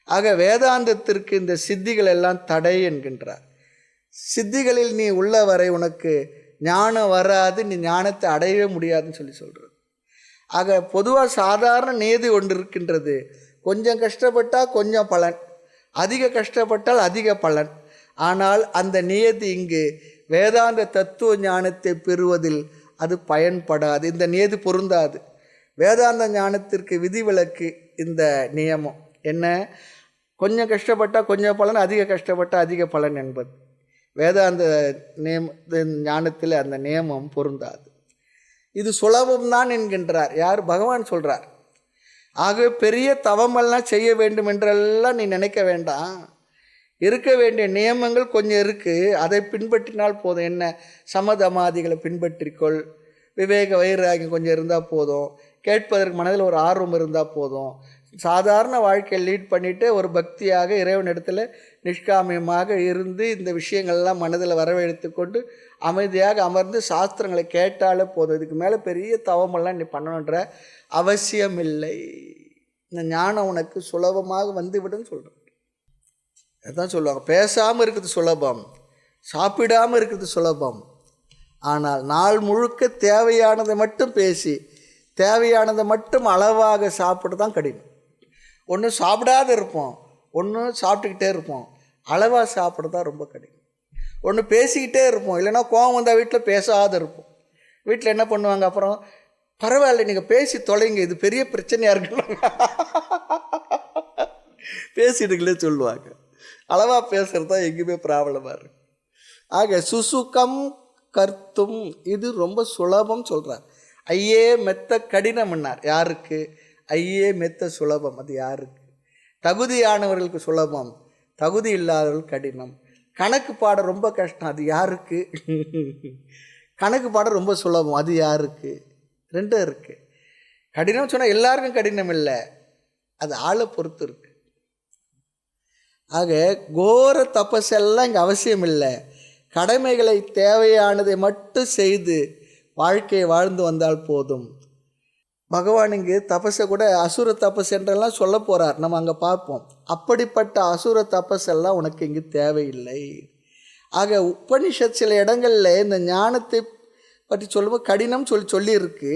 ஆக வேதாந்தத்திற்கு இந்த சித்திகள் எல்லாம் தடை என்கின்றார். சித்திகளில் நீ உள்ளவரை உனக்கு ஞானம் வராது, நீ ஞானத்தை அடையவே முடியாதுன்னு சொல்கிறது. ஆக பொதுவாக சாதாரண நியதி ஒன்று இருக்கின்றது. கொஞ்சம் கஷ்டப்பட்டால் கொஞ்சம் பலன், அதிக கஷ்டப்பட்டால் அதிக பலன். ஆனால் அந்த நியதி இங்கு வேதாந்த தத்துவ ஞானத்தை பெறுவதில் அது பயன்படாது. இந்த நியதி பொருந்தாது. வேதாந்த ஞானத்திற்கு விதிவிலக்கு இந்த நியமம் என்ன? கொஞ்சம் கஷ்டப்பட்டால் கொஞ்சம் பலன், அதிக கஷ்டப்பட்டால் அதிக பலன் என்பது வேதாந்த ஞானத்தில் அந்த நியமம் பொருந்தாது. இது சுலபம்தான் என்கின்றார் யார்? பகவான் சொல்கிறார். ஆகவே பெரிய தவமெல்லாம் செய்ய வேண்டும் என்றெல்லாம் நீ நினைக்க வேண்டாம். இருக்க வேண்டிய நியமங்கள் கொஞ்சம் இருக்குது, அதை பின்பற்றினால் போதும். என்ன? சமதமாதிகளை பின்பற்றிக்கொள், விவேக வைராகியம் கொஞ்சம் இருந்தால் போதும், கேட்பதற்கு மனதில் ஒரு ஆர்வம் இருந்தால் போதும், சாதாரண வாழ்க்கையை லீட் பண்ணிவிட்டு ஒரு பக்தியாக இறைவனிடத்தில் நிஷ்காமியமாக இருந்து இந்த விஷயங்கள்லாம் மனதில் வரவழைத்து கொண்டு அமைதியாக அமர்ந்து சாஸ்திரங்களை கேட்டாலே போதும். இதுக்கு மேலே பெரிய தவமெல்லாம் நீ பண்ணணுன்ற அவசியம் இல்லை. இந்த ஞானம் உனக்கு சுலபமாக வந்துவிடுன்னு சொல்கிறேன். அதுதான் சொல்லுவாங்க, பேசாமல் இருக்கிறது சுலபம், சாப்பிடாமல் இருக்கிறது சுலபம். ஆனால் நாள் முழுக்க தேவையானதை மட்டும் பேசி தேவையானதை மட்டும் அளவாக சாப்பிட்டு தான் கடினம். ஒன்று சாப்பிடாத இருப்போம், ஒன்று சாப்பிட்டுக்கிட்டே இருப்போம். அளவாக சாப்பிட தான் ரொம்ப கடினம். ஒன்று பேசிக்கிட்டே இருப்போம், இல்லைன்னா கோவம் வந்தால் வீட்டில் பேசாத இருப்போம். வீட்டில் என்ன பண்ணுவாங்க, அப்புறம் பரவாயில்ல நீங்கள் பேசி தொலைங்க, இது பெரிய பிரச்சனையாக இருக்குன்னு பேசிட்டுங்களே சொல்லுவாங்க. அளவாக பேசுகிறது தான் எங்கேயுமே ப்ராப்ளமாக இருக்கு. ஆக சுசுகம் கர்த்தும் இது ரொம்ப சுலபம் சொல்கிறார். ஐயே மெத்த கடினம்னார். யாருக்கு? ஐயே மெத்த சுலபம். அது யாருக்கு? தகுதியானவர்களுக்கு சுலபம், தகுதி இல்லாதவர்கள் கடினம். கணக்கு பாட ரொம்ப கஷ்டம், அது யாருக்கு? கணக்கு பாட ரொம்ப சுலபம், அது யாருக்கு? ரெண்டும் இருக்குது. கடினம் சொன்னால் எல்லாருக்கும் கடினம் இல்லை, அது ஆளை பொறுத்து இருக்கு. ஆக கோர தபஸெல்லாம் இங்கே அவசியம் இல்லை. கடமைகளை தேவையானதை மட்டும் செய்து வாழ்க்கையை வாழ்ந்து வந்தால் போதும். பகவான் இங்கு தபஸை கூட அசுர தபஸ் என்றெல்லாம் சொல்ல போகிறார், நம்ம அங்கே பார்ப்போம். அப்படிப்பட்ட அசுர தபஸெல்லாம் உனக்கு இங்கு தேவையில்லை. ஆக உபனிஷத் சில இடங்களில் இந்த ஞானத்தை பற்றி சொல்லும்போது கடினம் சொல்லியிருக்கு.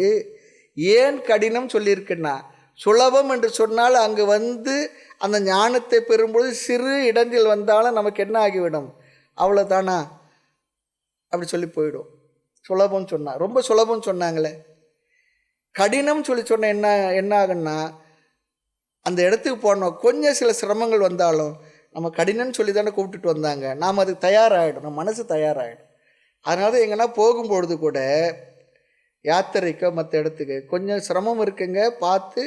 ஏன் கடினம் சொல்லியிருக்குன்னா, சுலபம் என்று சொன்னால் அங்கு வந்து அந்த ஞானத்தை பெறும்பொழுது சிறு இடங்கள் வந்தாலும் நமக்கு என்ன ஆகிவிடும், அவ்வளோதானா அப்படி சொல்லி போயிடும். சுலபம் சொன்னால் ரொம்ப சுலபம் சொன்னாங்களே, கடினம் சொன்ன என்ன ஆகுன்னா அந்த இடத்துக்கு போனோம், கொஞ்சம் சில சிரமங்கள் வந்தாலும் நம்ம கடினம்னு சொல்லி தானே கூப்பிட்டுட்டு வந்தாங்க, நாம் அதுக்கு தயாராகிடும், நம்ம மனசு தயாராகிடும். அதனால தான் எங்கன்னா போகும்பொழுது கூட யாத்திரைக்கோ மற்ற இடத்துக்கு கொஞ்சம் சிரமம் இருக்குங்க, பார்த்து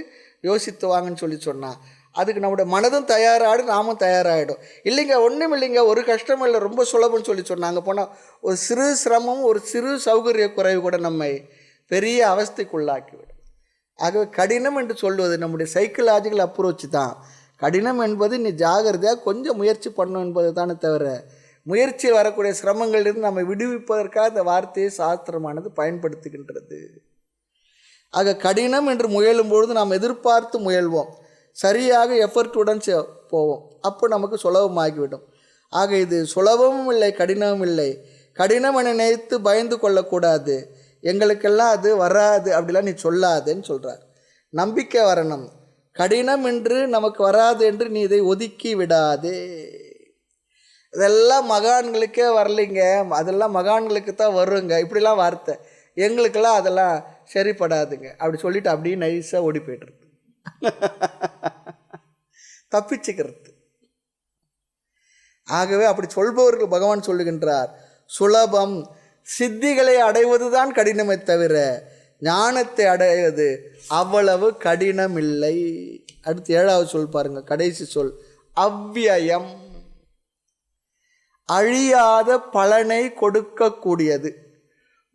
யோசித்து வாங்கன்னு சொன்னால் அதுக்கு நம்முடைய மனதும் தயாராகிடும், நாமும் தயாராகிடும். இல்லைங்க ஒன்றும் இல்லைங்க, ஒரு கஷ்டமும் இல்லை, ரொம்ப சுலபம்னு சொன்னாங்க. போனால் ஒரு சிறு சிரமம், ஒரு சிறு சௌகரிய குறைவு கூட நம்மை பெரிய அவஸ்தைக்குள்ளாக்கிவிடும். ஆகவே கடினம் என்று சொல்வது நம்முடைய சைக்கலாஜிக்கல் அப்ரோச் தான். கடினம் என்பது நீ ஜாகிரதையாக கொஞ்சம் முயற்சி பண்ணணும் என்பது தானே தவிர, முயற்சி வரக்கூடிய சிரமங்களிலிருந்து நம்மை விடுவிப்பதற்காக இந்த வார்த்தையை சாஸ்திரமானது பயன்படுத்துகின்றது. ஆக கடினம் என்று முயலும் பொழுது நாம் எதிர்பார்த்து முயல்வோம், சரியாக எஃபர்ட்டுடன் போவோம், அப்போ நமக்கு சுலபமாகிவிடும். ஆக இது சுலபமும் இல்லை கடினமும் இல்லை. கடினம் என நினைத்து பயந்து கொள்ளக்கூடாது, எங்களுக்கெல்லாம் அது வராது அப்படிலாம் நீ சொல்லாதுன்னு சொல்கிறார். நம்பிக்கை வரணும். கடினம் என்று நமக்கு வராது என்று நீ இதை ஒதுக்கி விடாதே. இதெல்லாம் மகான்களுக்கே வரலைங்க, அதெல்லாம் மகான்களுக்கு தான் வருங்க, இப்படிலாம் வார்த்தை. எங்களுக்கெல்லாம் அதெல்லாம் சரிப்படாதுங்க அப்படி சொல்லிட்டு அப்படியே நைஸாக ஓடி போய்ட்டுருக்கு, தப்பிச்சுக்கிறது. ஆகவே அப்படி சொல்பவர்கள் பகவான் சொல்லுகின்றார், சுலபம், சித்திகளை அடைவதுதான் கடினமே தவிர ஞானத்தை அடைவது அவ்வளவு கடினமில்லை. அடுத்து 7வது சொல் பாருங்க, கடைசி சொல் அவ்வியம், அழியாத பலனை கொடுக்கக்கூடியது.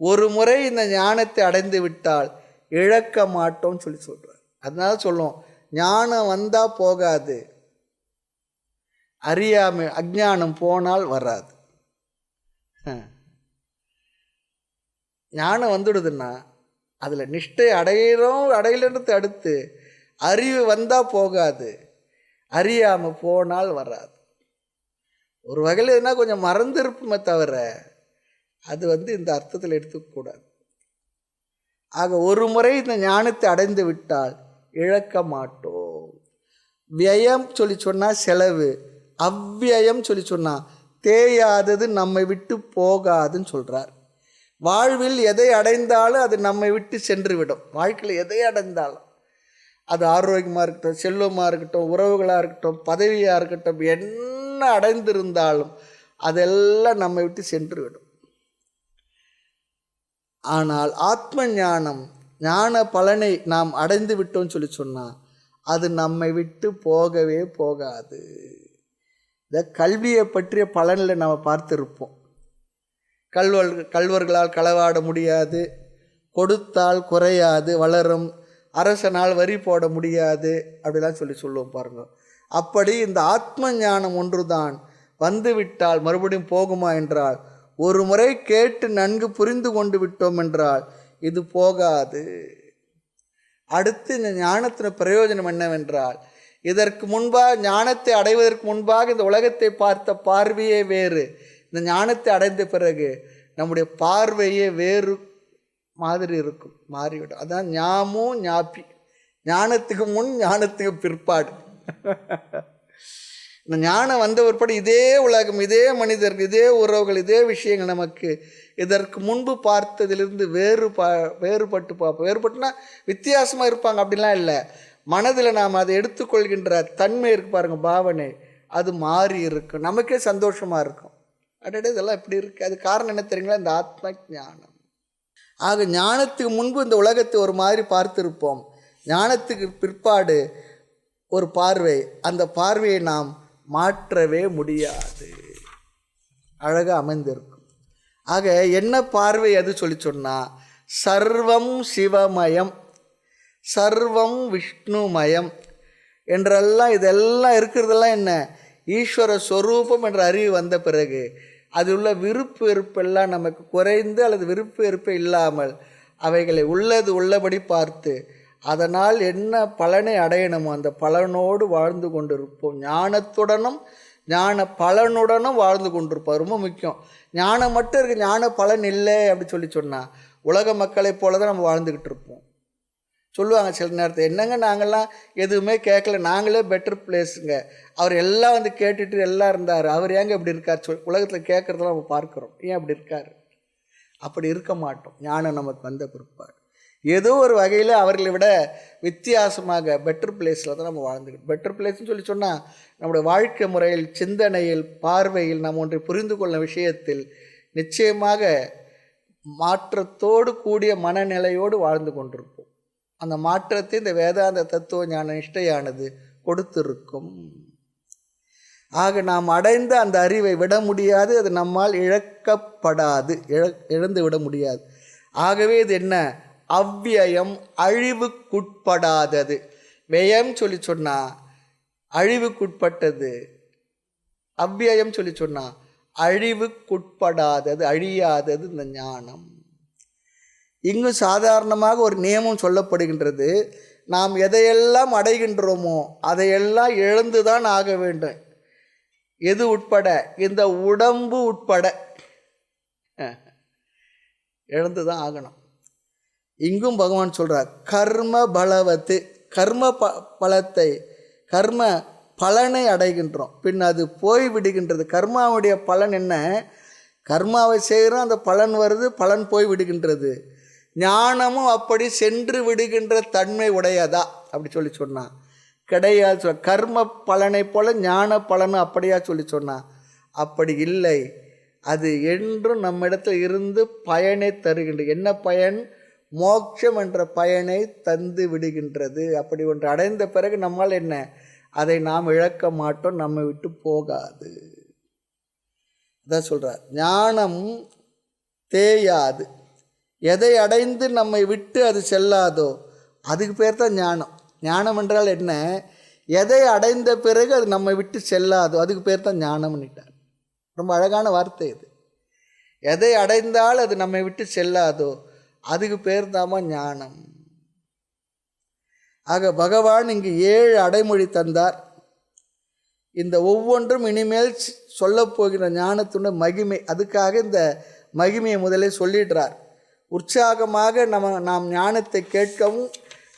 ஒரு முறை இந்த ஞானத்தை அடைந்து விட்டால் இழக்க மாட்டோம்னு சொல்றார். அதனால சொல்லும், ஞானம் வந்தா போகாது, அறியாமை அஞ்ஞானம் போனால் வராது. ஞானம் வந்துடுதுன்னா அதில் நிஷ்டை அடையிலன்றது அடுத்து அறிவு வந்தால் போகாது, அறியாமல் போனால் வராது. ஒரு வகையில் எதுனா கொஞ்சம் மறந்துருப்புமே தவிர அது இந்த அர்த்தத்தில் எடுத்துக்கூடாது. ஆக ஒரு முறை இந்த ஞானத்தை அடைந்து விட்டால் இழக்க மாட்டோம். வியம் சொல்லி சொன்னால் செலவு, அவ்வியம் சொல்லி சொன்னால் தேயாதது, நம்மை விட்டு போகாதுன்னு சொல்கிறார். வாழ்வில் எதை அடைந்தாலும் அது நம்மை விட்டு சென்று விடும். வாழ்க்கையில் எதை அடைந்தாலும், அது ஆரோக்கியமாக இருக்கட்டும், செல்வமாக இருக்கட்டும், உறவுகளாக இருக்கட்டும், பதவியாக இருக்கட்டும், என்ன அடைந்திருந்தாலும் அதெல்லாம் நம்மை விட்டு சென்று விடும். ஆனால் ஆத்ம ஞானம், ஞான பலனை நாம் அடைந்து விட்டோம்னு சொல்லி சொன்னால் அது நம்மை விட்டு போகவே போகாது. இந்த கல்வியை பற்றிய பலனில் நம்ம பார்த்துருப்போம். கல்வர்களால் களவாட முடியாது, கொடுத்தால் குறையாது வளரும், அரசனால் வரி போட முடியாது, அப்படிலாம் சொல்லுவோம் பாருங்க. அப்படி இந்த ஆத்ம ஞானம் ஒன்று தான் வந்துவிட்டால் மறுபடியும் போகுமா என்றால், ஒரு முறை கேட்டு நன்கு புரிந்து கொண்டு விட்டோம் என்றால் இது போகாது. அடுத்து இந்த ஞானத்தின் பிரயோஜனம் என்னவென்றால், இதற்கு முன்பாக ஞானத்தை அடைவதற்கு முன்பாக இந்த உலகத்தை பார்த்த பார்வையே வேறு. இந்த ஞானத்தை அடைந்த பிறகு நம்முடைய பார்வையே வேறு மாதிரி இருக்கும், மாறிவிடும். அதான் ஞாமும் ஞாப்பி, ஞானத்துக்கு முன் ஞானத்துக்கு பிற்பாடு. இந்த ஞானம் வந்த ஒருபடி இதே உலகம், இதே மனிதர்கள், இதே உறவுகள், இதே விஷயங்கள் நமக்கு இதற்கு முன்பு பார்த்ததிலிருந்து வேறுபட்டு பார்ப்போம். வேறுபட்டுனா வித்தியாசமாக இருப்பாங்க அப்படிலாம் இல்லை. மனதில் நாம் அதை எடுத்துக்கொள்கின்ற தன்மை இருக்கு பாருங்கள், பாவனை, அது மாறி இருக்கும். நமக்கே சந்தோஷமாக இருக்கும். அடடே இதெல்லாம் இப்படி இருக்குது. அது காரணம் என்ன தெரியுங்களா? இந்த ஆத்ம ஞானம். ஆக ஞானத்துக்கு முன்பு இந்த உலகத்தை ஒரு மாதிரி பார்த்துருப்போம். ஞானத்துக்கு பிற்பாடு ஒரு பார்வை, அந்த பார்வையை நாம் மாற்றவே முடியாது, அழகாக அமைந்திருக்கும். ஆக என்ன பார்வை அது சொல்லி சொன்னால், சர்வம் சிவமயம், சர்வம் விஷ்ணுமயம் என்றெல்லாம் இதெல்லாம் இருக்கிறதெல்லாம் என்ன, ஈஸ்வர ஸ்வரூபம் என்ற அறிவு வந்த பிறகு அது உள்ள விருப்பு வெறுப்பெல்லாம் நமக்கு குறைந்து, அல்லது விருப்பு வெறுப்பு இல்லாமல் அவைகளை உள்ளது உள்ளபடி பார்த்து அதனால் என்ன பலனை அடையணுமோ அந்த பலனோடு வாழ்ந்து கொண்டிருப்போம். ஞானத்துடனும் ஞான பலனுடனும் வாழ்ந்து கொண்டிருப்போம். ரொம்ப முக்கியம். ஞானம் மட்டும் இருக்குது, ஞான பலன் இல்லை அப்படி சொன்னால் உலக மக்களை போல தான் நம்ம வாழ்ந்துக்கிட்டு இருப்போம். சொல்லுவாங்க சில நேரத்தில், என்னங்க நாங்கள்லாம் எதுவுமே கேட்கல, நாங்களே பெட்டர் பிளேஸுங்க, அவர் எல்லாம் கேட்டுட்டு எல்லாம் இருந்தார், அவர் ஏங்க இப்படி இருக்கார்? உலகத்தில் கேட்குறதெல்லாம் நம்ம பார்க்குறோம், ஏன் அப்படி இருக்கார்? அப்படி இருக்க மாட்டோம். ஞானம் நமக்கு வந்த பிற்பாடு ஏதோ ஒரு வகையில் அவர்களை விட வித்தியாசமாக பெட்டர் பிளேஸில் தான் நம்ம வாழ்ந்துக்கிட்டோம். பெட்டர் பிளேஸ்ன்னு சொன்னால் நம்முடைய வாழ்க்கை முறையில், சிந்தனையில், பார்வையில், நாம் ஒன்றை புரிந்து கொள்ளும் விஷயத்தில் நிச்சயமாக மாற்றத்தோடு கூடிய மனநிலையோடு வாழ்ந்து கொண்டிருப்போம். அந்த மாற்றத்தை இந்த வேதாந்த தத்துவ ஞான நிஷ்டையானது கொடுத்திருக்கும். ஆக நாம் அடைந்த அந்த அறிவை விட முடியாது, அது நம்மால் இழக்கப்படாது, இழந்து விட முடியாது. ஆகவே இது என்ன, அவ்வியம், அழிவுக்குட்படாதது. வியம் சொல்லி சொன்னால் அழிவுக்குட்பட்டது, அவ்வியம் சொல்லி சொன்னால் அழிவுக்குட்படாதது, அழியாதது இந்த ஞானம். இங்கு சாதாரணமாக ஒரு நியமம் சொல்லப்படுகின்றது, நாம் எதையெல்லாம் அடைகின்றோமோ அதையெல்லாம் இழந்துதான் ஆக வேண்டும். எது உட்பட? இந்த உடம்பு உட்பட இழந்துதான் ஆகணும். இங்கும் பகவான் சொல்றார், கர்ம பலவத்து, கர்ம பலத்தை, கர்ம பலனை அடைகின்றோம், பின் அது போய் விடுகின்றது. கர்மாவுடைய பலன் என்ன? கர்மாவை செய்கிறோம், அந்த பலன் வருது, பலன் போய் விடுகின்றது. ஞானமும் அப்படி சென்று விடுகின்ற தன்மை உடையதா அப்படி சொன்னா கிடையாது. கர்ம பலனை போல ஞான பலனும் அப்படியா சொல்லி சொன்னா அப்படி இல்லை. அது என்றும் நம்மிடத்தில் இருந்து பயனை தருகின்றது. என்ன பயன்? மோட்சம் என்ற பயனை தந்து விடுகின்றது. அப்படி ஒன்று அடைந்த பிறகு நம்மால் என்ன, அதை நாம் இழக்க மாட்டோம், நம்மை விட்டு போகாது. அதான் சொல்றார், ஞானம் தேயாது. எதை அடைந்து நம்மை விட்டு அது செல்லாதோ அதுக்கு பேர் தான் ஞானம். ஞானம் என்றால் என்ன? எதை அடைந்த பிறகு அது நம்மை விட்டு செல்லாதோ அதுக்கு பேர் தான் ஞானம்னுட்டார். ரொம்ப அழகான வார்த்தை இது. எதை அடைந்தால் அது நம்மை விட்டு செல்லாதோ அதுக்கு பேர் தாமா ஞானம். ஆக பகவான் இங்கு 7 அடைமொழி தந்தார். இந்த ஒவ்வொன்றும் இனிமேல் சொல்லப்போகிற ஞானத்துடைய மகிமை. அதுக்காக இந்த மகிமையை முதலே சொல்லிடுறார். உற்சாகமாக நாம் ஞானத்தை கேட்கவும்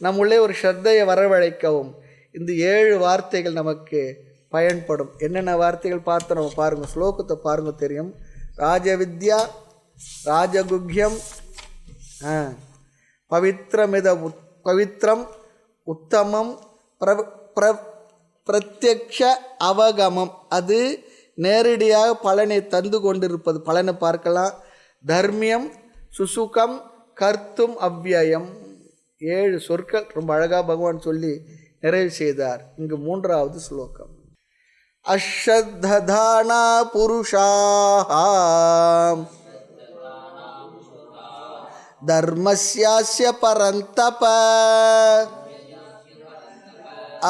நம்முள்ளே ஒரு ஸ்ரத்தையை வரவழைக்கவும் இந்த 7 வார்த்தைகள் நமக்கு பயன்படும். என்னென்ன வார்த்தைகள் பார்த்து நம்ம பாருங்கள், ஸ்லோகத்தை பாருங்கள் தெரியும். ராஜவித்யா, ராஜகுக்யம், பவித்ரம், உத்தமம், பிரத்யக்ஷ அவகமம், அது நேரடியாக பலனை தந்து கொண்டிருப்பது, பலனை பார்க்கலாம். தர்மியம், சுசுகம், கர்த்தும், அவ்யயம். 7 சொற்கள் ரொம்ப அழகாக பகவான் சொல்லி நிறைவு செய்தார். இங்கு 3வது ஸ்லோகம். அஷ்ரத்ததானா புருஷாஹ தர்மஸ்யாஸ்ய பரந்தப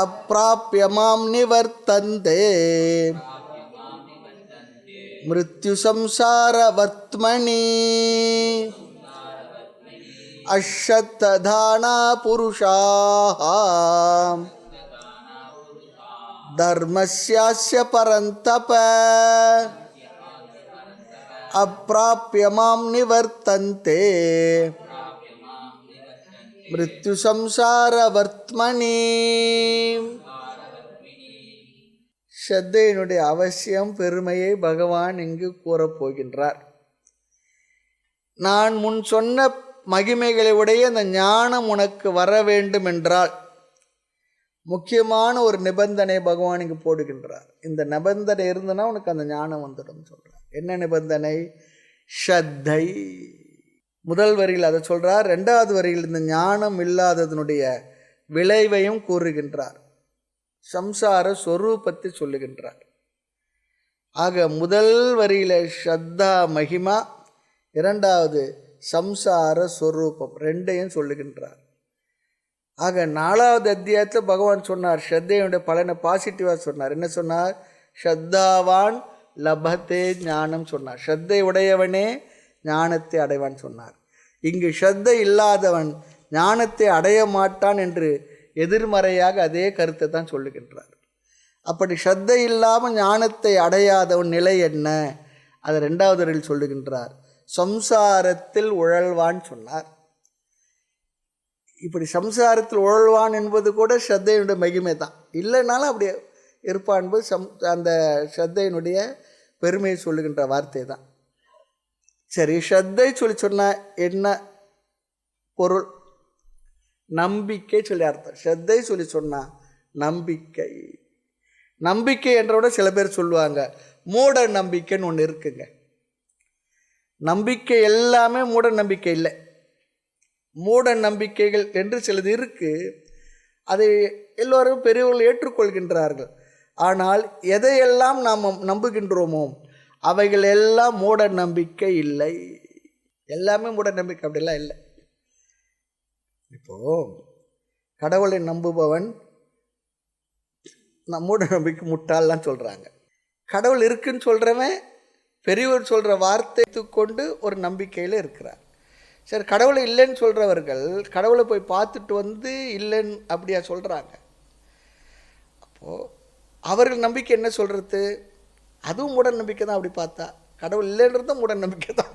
அப்ராப்ய மாம் நிவர்த்தந்தே மிருத்யு சம்சார வர்த்மனி. அஷ்ரத்ததானா புருஷாஹ தர்மஸ்யாஸ்ய பரந்தப அப்ராப்ய மாம் நிவர்த்தந்தே மிருத்யு சம்சார வர்த்மனி. ஸ்ரத்தையினுடைய அவசியம், பெருமையை பகவான் இங்கு கூறப்போகின்றார். நான் முன் சொன்ன மகிமைகளை உடைய அந்த ஞானம் உனக்கு வர வேண்டும் என்றால் முக்கியமான ஒரு நிபந்தனை பகவான் இங்கு போடுகின்றார். இந்த நிபந்தனை இருந்தனா உனக்கு அந்த ஞானம் வந்துடும் சொல்றார். என்ன நிபந்தனை? ஸ்ரத்தை. முதல் வரியில் அதை சொல்றார். 2வது வரியில் இந்த ஞானம் இல்லாததனுடைய விளைவையும் கூறுகின்றார். சம்சார சொரூபத்தை சொல்லுகின்றார். ஆக முதல் வரியில ஸ்ரத்தா மகிமா, 2வது சம்சார சொரூபம், 2ஐயும் சொல்லுகின்றார். ஆக 4வது அத்தியாயத்தில் பகவான் சொன்னார், ஸ்ரத்தையுடைய பலனை பாசிட்டிவாக சொன்னார். என்ன சொன்னார்? ஸ்ரத்தாவான் லபத்தே ஞானம் சொன்னார். ஸ்ரத்தை உடையவனே ஞானத்தை அடைவான் சொன்னார். இங்கு ஸ்ரத்தை இல்லாதவன் ஞானத்தை அடைய மாட்டான் என்று எதிர்மறையாக அதே கருத்தை தான் சொல்லுகின்றார். அப்படி ஸ்ரத்தை இல்லாமல் ஞானத்தை அடையாதவன் நிலை என்ன? அதை 2வது வரியில் சொல்லுகின்றார். சம்சாரத்தில் உழல்வான் சொன்னார். இப்படி சம்சாரத்தில் உழல்வான் என்பது கூட ஸ்ரத்தையினுடைய மகிமை தான். இல்லைனாலும் அப்படி இருப்பான் என்பது அந்த ஸ்ரத்தையினுடைய பெருமையை சொல்லுகின்ற வார்த்தை தான். சரி, ஸ்ரத்தை சொல்லி சொன்னால் என்ன பொருள்? நம்பிக்கை சொல்லி அர்த்தம். ஸ்ரத்தை சொல்லி சொன்னால் நம்பிக்கை. நம்பிக்கை என்றோட சில பேர் சொல்லுவாங்க மூட நம்பிக்கைன்னு ஒன்று இருக்குங்க. நம்பிக்கை எல்லாமே மூட நம்பிக்கை இல்லை. மூட நம்பிக்கைகள் என்று சிலது இருக்குது. அதை எல்லோரும் பெரியவர்கள் ஏற்றுக்கொள்கின்றார்கள். ஆனால் எதையெல்லாம் நாம் நம்புகின்றோமோ அவைகள் எல்லாம் மூட நம்பிக்கை இல்லை. எல்லாமே மூட நம்பிக்கை அப்படிலாம் இல்லை. இப்போது கடவுளை நம்புபவன் மூட நம்பிக்கை முட்டாள்லாம் சொல்கிறாங்க. கடவுள் இருக்குன்னு சொல்கிறவன் பெரியவர் சொல்கிற வார்த்தை கொண்டு ஒரு நம்பிக்கையில் இருக்கிறார். சரி, கடவுளை இல்லைன்னு சொல்கிறவர்கள் கடவுளை போய் பார்த்துட்டு வந்து இல்லைன்னு அப்படியா சொல்கிறாங்க. அப்போது அவர்கள் நம்பிக்கை என்ன சொல்கிறது? அதுவும் மூட நம்பிக்கை தான். அப்படி பார்த்தா கடவுள் இல்லைன்றதும் மூட நம்பிக்கை தான்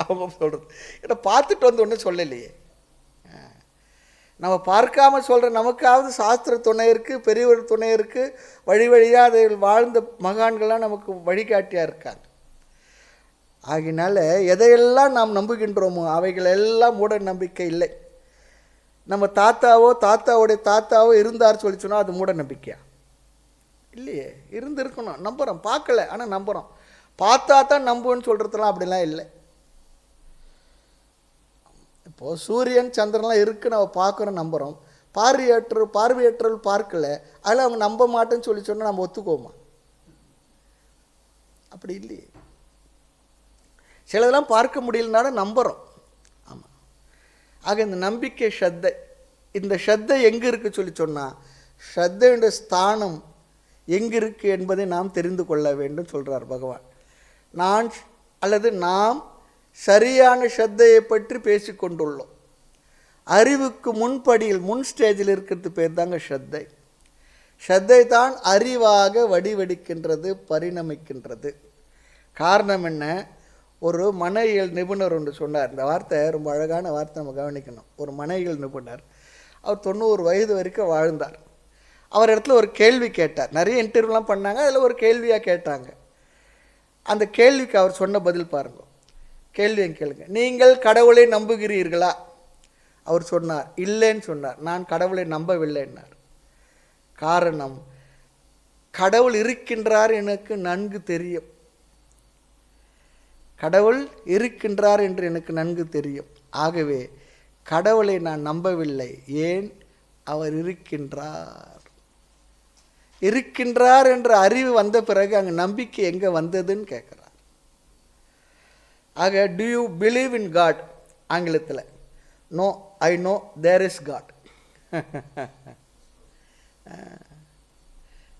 அவங்க சொல்கிறது. ஏன்னா பார்த்துட்டு வந்து ஒன்றும் சொல்லலையே. நம்ம பார்க்காம சொல்கிற நமக்காவது சாஸ்திர துணை இருக்குது, பெரியவர் துணை இருக்குது, வழி வழியாக அதை வாழ்ந்த மகான்கள்லாம் நமக்கு வழிகாட்டியாக இருக்காங்க. ஆகினால எதையெல்லாம் நாம் நம்புகின்றோமோ அவைகள் எல்லாம் மூட நம்பிக்கை இல்லை. நம்ம தாத்தாவோடைய தாத்தாவோ இருந்தார் சொல்லி சொன்னால் அது மூட நம்பிக்கையா? இல்லையே, இருந்திருக்கணும். நம்புகிறோம், பார்க்கல ஆனால் நம்புகிறோம். பார்த்தா தான் நம்புன்னு சொல்கிறதுலாம் அப்படிலாம் இல்லை. இப்போது சூரியன் சந்திரன்லாம் இருக்குது, நம்ம பார்க்குறோம், நம்புகிறோம். பார்வையற்றல் பார்க்கல, அதில் அவங்க நம்ப மாட்டேன்னு சொல்லி சொன்னால் நம்ம ஒத்துக்குவோமா? அப்படி இல்லையே. சிலதெல்லாம் பார்க்க முடியலனாலும் நம்புகிறோம். ஆமாம். ஆக இந்த நம்பிக்கை ஸ்ரத்தை, இந்த ஸ்ரத்தை எங்கே இருக்குது சொல்லி சொன்னால், ஸ்ரத்தையுடைய ஸ்தானம் எங்கே இருக்குது என்பதை நாம் தெரிந்து கொள்ள வேண்டும் சொல்கிறார் பகவான். நாம் சரியான ஸ்ரத்தையை பற்றி பேசி கொண்டுள்ளோம். அறிவுக்கு முன்படியில் முன் ஸ்டேஜில் இருக்கிறது பேர் தாங்க ஸ்ரத்தை. ஸ்ரத்தை தான் அறிவாக வடிவெடுக்கின்றது, பரிணமிக்கின்றது. காரணம் என்ன? ஒரு மனையியல் நிபுணர் ஒன்று சொன்னார். இந்த வார்த்தை ரொம்ப அழகான வார்த்தை, நம்ம கவனிக்கணும். ஒரு மனையியல் நிபுணர், அவர் 90 வயது வரைக்கும் வாழ்ந்தார். அவர் இடத்துல ஒரு கேள்வி கேட்டார். நிறைய இன்டர்வியூலாம் பண்ணாங்க, அதில் ஒரு கேள்வியாக கேட்டாங்க. அந்த கேள்விக்கு அவர் சொன்ன பதில் பாருங்கள். கேள்வியை கேளுங்க. நீங்கள் கடவுளை நம்புகிறீர்களா? அவர் சொன்னார், இல்லைன்னு சொன்னார். நான் கடவுளை நம்பவில்லைன்னார். காரணம், கடவுள் இருக்கின்றார் எனக்கு நன்கு தெரியும். கடவுள் இருக்கின்றார் என்று எனக்கு நன்கு தெரியும். ஆகவே கடவுளை நான் நம்பவில்லை. ஏன்? அவர் இருக்கின்றார் என்ற அறிவு வந்த பிறகு அங்கே நம்பிக்கை எங்கே வந்ததுன்னு கேட்குறார். ஆக do you believe in God? ஆங்கிலத்தில் no, I know there is God.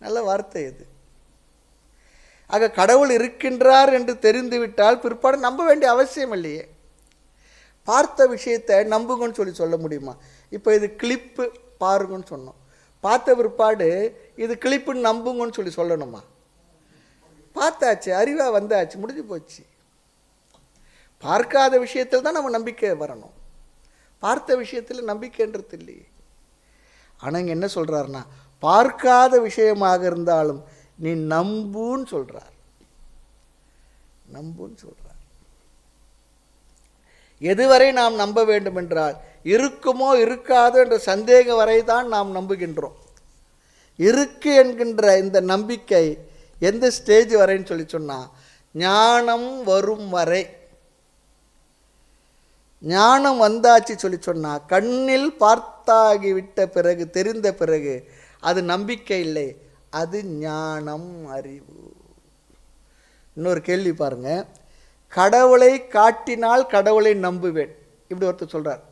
நல்ல வார்த்தை இது. ஆக கடவுள் இருக்கின்றார் என்று தெரிந்துவிட்டால் பிற்பாடு நம்ப வேண்டிய அவசியம் இல்லையே. பார்த்த விஷயத்தை நம்புங்கன்னு சொல்ல முடியுமா? இப்போ இது கிளிப்பு பாருங்கன்னு சொன்னோம். பார்த்த பிற்பாடு இது கிளிப்புன்னு நம்புங்கன்னு சொல்லணுமா? பார்த்தாச்சு, அறிவாக வந்தாச்சு, முடிஞ்சு போச்சு. பார்க்காத விஷயத்தில் தான் நம்ம நம்பிக்கை வரணும். பார்த்த விஷயத்தில் நம்பிக்கைன்றது இல்லையே. ஆனால் இங்கே என்ன சொல்கிறாருன்னா, பார்க்காத விஷயமாக இருந்தாலும் நீ நம்புன்னு சொல்கிறார். எதுவரை நாம் நம்ப வேண்டும் என்றால், இருக்குமோ இருக்காதோ என்ற சந்தேகம் வரை தான் நாம் நம்புகின்றோம். இருக்கு என்கின்ற இந்த நம்பிக்கை எந்த ஸ்டேஜ் வரைன்னு சொன்னால், ஞானம் வரும் வரை. ஞானம் வந்தாச்சு சொன்னால், கண்ணில் பார்த்தாகிவிட்ட பிறகு, தெரிந்த பிறகு அது நம்பிக்கை இல்லை, அது ஞானம், அறிவு. இன்னொரு கேள்வி பாருங்க. கடவுளை காட்டினால் கடவுளை நம்புவேன், இப்படி ஒருத்தர் சொல்கிறார்.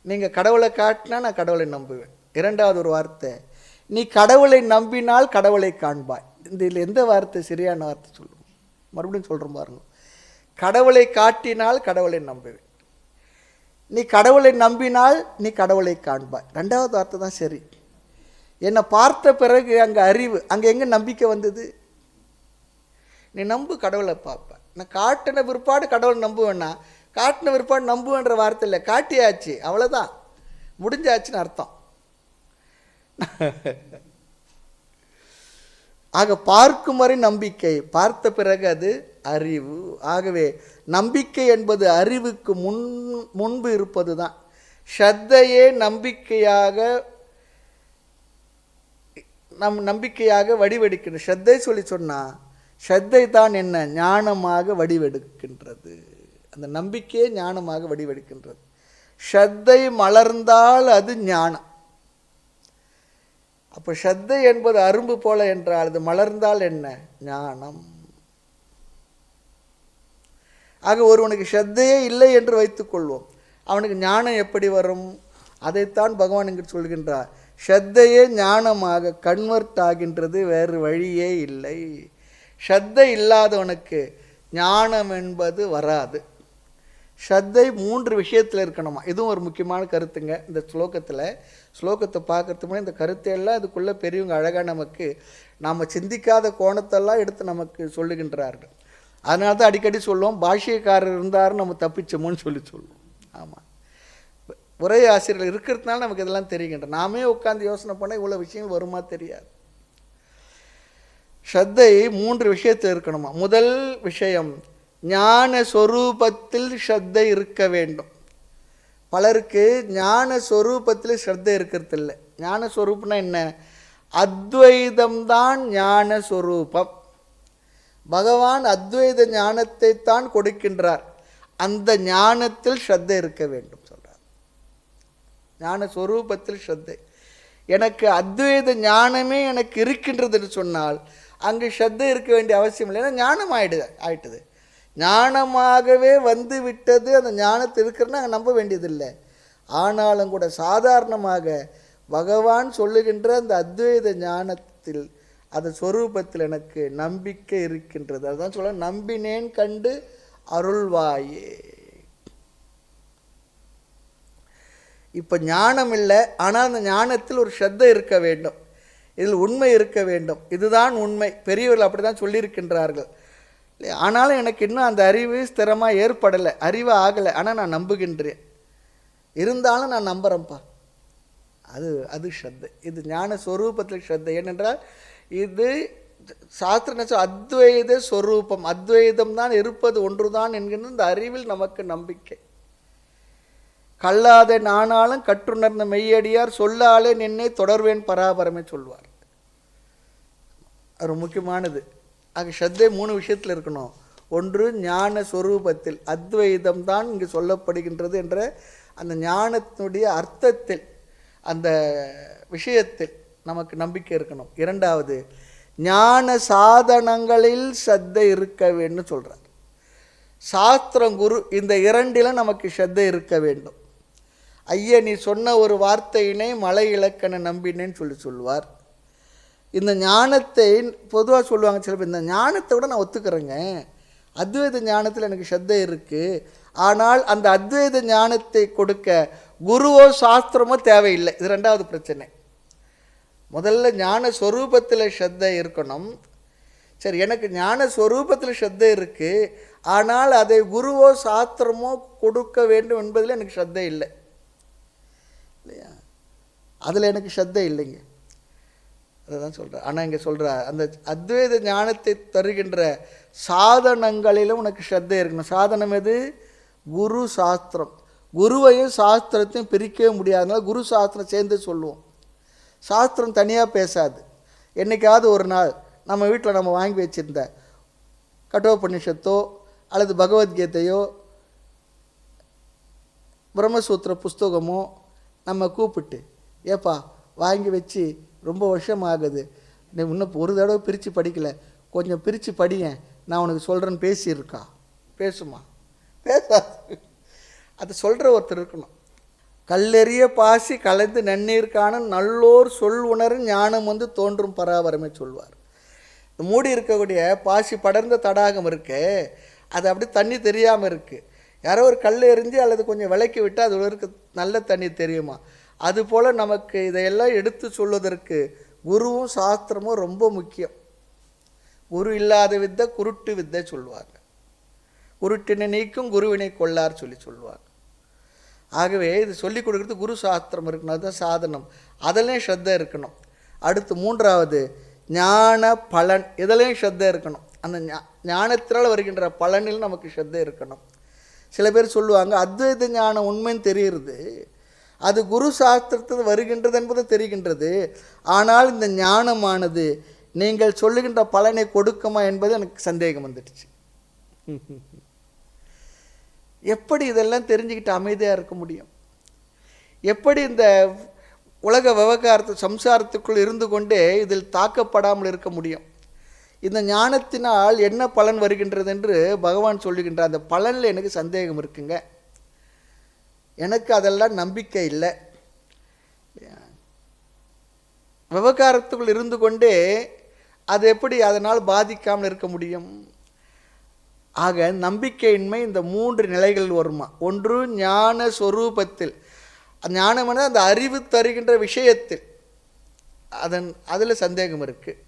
நீங்கள் கடவுளை காட்டினா நான் கடவுளை நம்புவேன். இரண்டாவது ஒரு வார்த்தை, நீ கடவுளை நம்பினால் கடவுளை காண்பாய். இதில் எந்த வார்த்தை சரியான வார்த்தை சொல்லுவோம்? மறுபடியும் சொல்கிறோம் பாருங்க. கடவுளை காட்டினால் கடவுளை நம்புவேன், நீ கடவுளை நம்பினால் நீ கடவுளை காண்பாய். ரெண்டாவது வார்த்தை தான் சரி. என்னை பார்த்த பிறகு அங்கே அறிவு, அங்கே எங்கே நம்பிக்கை வந்தது? நீ நம்பு, கடவுளை பார்ப்ப. நான் காட்டின பிற்பாடு கடவுளை நம்புவேன்னா, காட்டின பிற்பாடு நம்புவேன்ற வார்த்தை இல்லை, காட்டியாச்சு, அவ்வளோதான், முடிஞ்சாச்சுன்னு அர்த்தம். ஆக பார்க்கும் வரை நம்பிக்கை, பார்த்த பிறகு அது அறிவு. ஆகவே நம்பிக்கை என்பது அறிவுக்கு முன்பு இருப்பது தான். ஸ்ரத்தையே நம்பிக்கையாக வடிவெடுக்கின்ற ஸ்ரத்தை சொன்னால், ஸ்ரத்தை தான் என்ன? ஞானமாக வடிவெடுக்கின்றது. அந்த நம்பிக்கையே ஞானமாக வடிவெடுக்கின்றது. ஸ்ரத்தை மலர்ந்தால் அது ஞானம். அப்போ ஸ்ரத்தை என்பது அரும்பு போல என்றால், அது மலர்ந்தால் என்ன? ஞானம். ஆக ஒருவனுக்கு ஸ்ரத்தையே இல்லை என்று வைத்துக்கொள்வோம், அவனுக்கு ஞானம் எப்படி வரும்? அதைத்தான் பகவான் இங்கு சொல்கின்றார். ஸ்ரத்தையே ஞானமாக கன்வெர்ட் ஆகின்றது, வேறு வழியே இல்லை. ஸ்ரத்தை இல்லாதவனுக்கு ஞானம் என்பது வராது. ஸ்ரத்தை 3 விஷயத்தில் இருக்கணுமா. இதுவும் ஒரு முக்கியமான கருத்துங்க. இந்த ஸ்லோகத்தை பார்க்கறதுக்கு முன்னாடி இந்த கருத்தையெல்லாம் இதுக்குள்ளே பெரியவங்க அழகாக நமக்கு நாம் சிந்திக்காத கோணத்தெல்லாம் எடுத்து நமக்கு சொல்லுகின்றார்கள். அதனால தான் அடிக்கடி சொல்லுவோம், பாஷ்யக்காரர் இருந்தாருன்னு நம்ம தப்பிச்சோமோன்னு சொல்லுவோம். ஆமாம், உரை ஆசிரியர்கள் இருக்கிறதுனால நமக்கு இதெல்லாம் தெரிகின்ற. நாமே உட்காந்து யோசனை பண்ணால் இவ்வளோ விஷயங்கள் வருமா தெரியாது. ஸ்ரத்தை 3 விஷயத்தில் இருக்கணுமா. முதல் விஷயம், ஞான சொரூபத்தில் ஸ்ரத்தை இருக்க வேண்டும். பலருக்கு ஞான சொரூபத்தில் ஸ்ரத்தை இருக்கிறது இல்லை. ஞான சொரூப்னா என்ன? அத்வைதம்தான் ஞான சொரூபம். பகவான் அத்வைத ஞானத்தை தான் கொடுக்கின்றார். அந்த ஞானத்தில் ஸ்ரத்தை இருக்க வேண்டும் சொல்றார். ஞான சொரூபத்தில் ஸ்ரத்தை. எனக்கு அத்வைத ஞானமே எனக்கு இருக்கின்றது என்று சொன்னால் அங்கு ஸ்ரத்தை இருக்க வேண்டிய அவசியம் இல்லை. ஏன்னா ஞானம் ஆயிட்டுது. ஞானமாகவே வந்து விட்டது. அந்த ஞானத்தை இருக்கிறன்னா அங்கே நம்ப வேண்டியதில்லை. ஆனாலும் கூட சாதாரணமாக பகவான் சொல்லுகின்ற அந்த அத்வைத ஞானத்தில் அந்த சொரூபத்தில் எனக்கு நம்பிக்கை இருக்கின்றது. அதுதான் சொல்ல நம்பினேன் கண்டு அருள்வாயே. இப்போ ஞானம் இல்லை, ஆனால் அந்த ஞானத்தில் ஒரு ஸ்ரத்தை இருக்க வேண்டும், இதில் உண்மை இருக்க வேண்டும். இதுதான் உண்மை. பெரியவர்கள் அப்படி தான் சொல்லியிருக்கின்றார்கள். ஆனாலும் எனக்கு இன்னும் அந்த அறிவு ஸ்திரமாக ஏற்படலை, அறிவு ஆகலை. ஆனால் நான் நம்புகின்றேன். இருந்தாலும் நான் நம்புகிறேன்ப்பா. அது ஸ்ரத்தை. இது ஞான ஸ்வரூபத்தில் ஸ்ரத்தை. ஏனென்றால் இது சாஸ்திர அத்வைத ஸ்வரூபம், அத்வைதம் தான் இருப்பது ஒன்று தான் என்கின்ற இந்த அறிவில் நமக்கு நம்பிக்கை. கல்லாத நானாலும் கற்றுணர்ந்த மெய்யடியார் சொல்லாலே நின்னை தொடர்வேன் பராபரமே சொல்வார். அது முக்கியமானது. ஆக ஸ்ரத்தை 3 விஷயத்தில் இருக்கணும். ஒன்று ஞான சொரூபத்தில், அத்வைதம் தான் இங்கு சொல்லப்படுகின்றது என்ற அந்த ஞானத்தினுடைய அர்த்தத்தில், அந்த விஷயத்தில் நமக்கு நம்பிக்கை இருக்கணும். இரண்டாவது, ஞான சாதனங்களில் ஸ்ரத்தை இருக்க வேண்டும் சொல்கிறார். சாஸ்திரம், குரு, இந்த இரண்டிலும் நமக்கு ஸ்ரத்தை இருக்க வேண்டும். ஐயா நீ சொன்ன ஒரு வார்த்தையினை மலை இலக்கண நம்பினேன்னு சொல்லுவார். இந்த ஞானத்தை பொதுவாக சொல்லுவாங்க சில பேர், இந்த ஞானத்தை விட நான் ஒத்துக்கிறேங்க, அத்வைத ஞானத்தில் எனக்கு ஸ்ரத்தை இருக்குது. ஆனால் அந்த அத்வைத ஞானத்தை கொடுக்க குருவோ சாஸ்திரமோ தேவையில்லை. இது ரெண்டாவது பிரச்சனை. முதல்ல ஞான ஸ்வரூபத்தில் ஸ்ரத்தை இருக்கணும். சரி, எனக்கு ஞான ஸ்வரூபத்தில் ஸ்ரத்தை இருக்குது, ஆனால் அதை குருவோ சாஸ்திரமோ கொடுக்க வேண்டும் என்பதில் எனக்கு ஸ்ரத்தை இல்லை இல்லையா? அதில் எனக்கு ஸ்ரத்தை இல்லைங்க. அதை தான் சொல்கிறேன். ஆனால் இங்கே சொல்கிற அந்த அத்வைத ஞானத்தை தருகின்ற சாதனங்களிலும் உனக்கு ஸ்ரத்தை இருக்கணும். சாதனம் எது? குரு சாஸ்திரம். குருவையும் சாஸ்திரத்தையும் பிரிக்கவே முடியாதனால குரு சாஸ்திரம் சேர்ந்து சொல்லுவோம். சாஸ்திரம் தனியாக பேசாது. என்றைக்காவது ஒரு நாள் நம்ம வீட்டில் நம்ம வாங்கி வச்சுருந்த கட்டோபனிஷத்தோ அல்லது பகவத்கீதையோ பிரம்மசூத்திர புஸ்தகமோ நம்ம கூப்பிட்டு, ஏப்பா வாங்கி வச்சு ரொம்ப வருஷம் ஆகுது, நீ இன்னும் ஒரு தடவை பிரித்து படிக்கலை, கொஞ்சம் பிரித்து படியேன், நான் உனக்கு சொல்கிறேன்னு பேசியிருக்கா? பேசுமா? பேசாது. அது சொல்கிற ஒருத்தர் இருக்கணும். கல்லெறிய பாசி கலைந்து நன்னீர் காண நல்லோர் சொல் உணரும் ஞானம் வந்து தோன்றும் பராபரமே சொல்வார். மூடி இருக்கக்கூடிய பாசி படர்ந்த தடாகம் இருக்கு, அது அப்படி தண்ணி தெரியாமல் இருக்குது. யாரோ ஒரு கல் எறிஞ்சு அல்லது கொஞ்சம் விளக்கி விட்டால் அது இருக்க நல்ல தண்ணி தெரியுமா? அதுபோல் நமக்கு இதையெல்லாம் எடுத்து சொல்வதற்கு குருவும் சாஸ்திரமும் ரொம்ப முக்கியம். குரு இல்லாத வித்தை குருட்டு வித்தை சொல்லுவாங்க. குருட்டினை நீக்கும் குருவினை கொள்ளார் சொல்லுவாங்க. ஆகவே இது சொல்லிக் கொடுக்குறது குரு சாஸ்திரம் இருக்கணும். அதுதான் சாதனம். அதிலையும் ஸ்ரத்தை இருக்கணும். அடுத்து மூன்றாவது, ஞான பலன். இதிலையும் ஸ்ரத்தை இருக்கணும். அந்த ஞானத்தினால் வருகின்ற பலனில் நமக்கு ஸ்ரத்தை இருக்கணும். சில பேர் சொல்லுவாங்க, அத்வைத ஞானம் உண்மைன்னு தெரிகிறது, அது குரு சாஸ்திரத்தில் வருகின்றது என்பது தெரிகின்றது, ஆனால் இந்த ஞானமானது நீங்கள் சொல்லுகின்ற பலனை கொடுக்குமா என்பது எனக்கு சந்தேகம் வந்துடுச்சு. எப்படி இதெல்லாம் தெரிஞ்சுக்கிட்டு அமைதியாக இருக்க முடியும்? எப்படி இந்த உலக விவகாரத்து சம்சாரத்துக்குள் இருந்து கொண்டே இதில் தாக்கப்படாமல் இருக்க முடியும்? இந்த ஞானத்தினால் என்ன பலன் வருகின்றது என்று பகவான் சொல்லுகின்ற அந்த பலனில் எனக்கு சந்தேகம் இருக்குங்க. எனக்கு அதெல்லாம் நம்பிக்கை இல்லை. விவகாரத்துக்குள் இருந்து கொண்டே அது எப்படி அதனால் பாதிக்காமல் இருக்க முடியும்? ஆக நம்பிக்கையின்மை இந்த 3 நிலைகள் வருமா? ஒன்று ஞான சொரூபத்தில், ஞானமான அந்த அறிவு தருகின்ற விஷயத்தில் அதில் சந்தேகம் இருக்குது.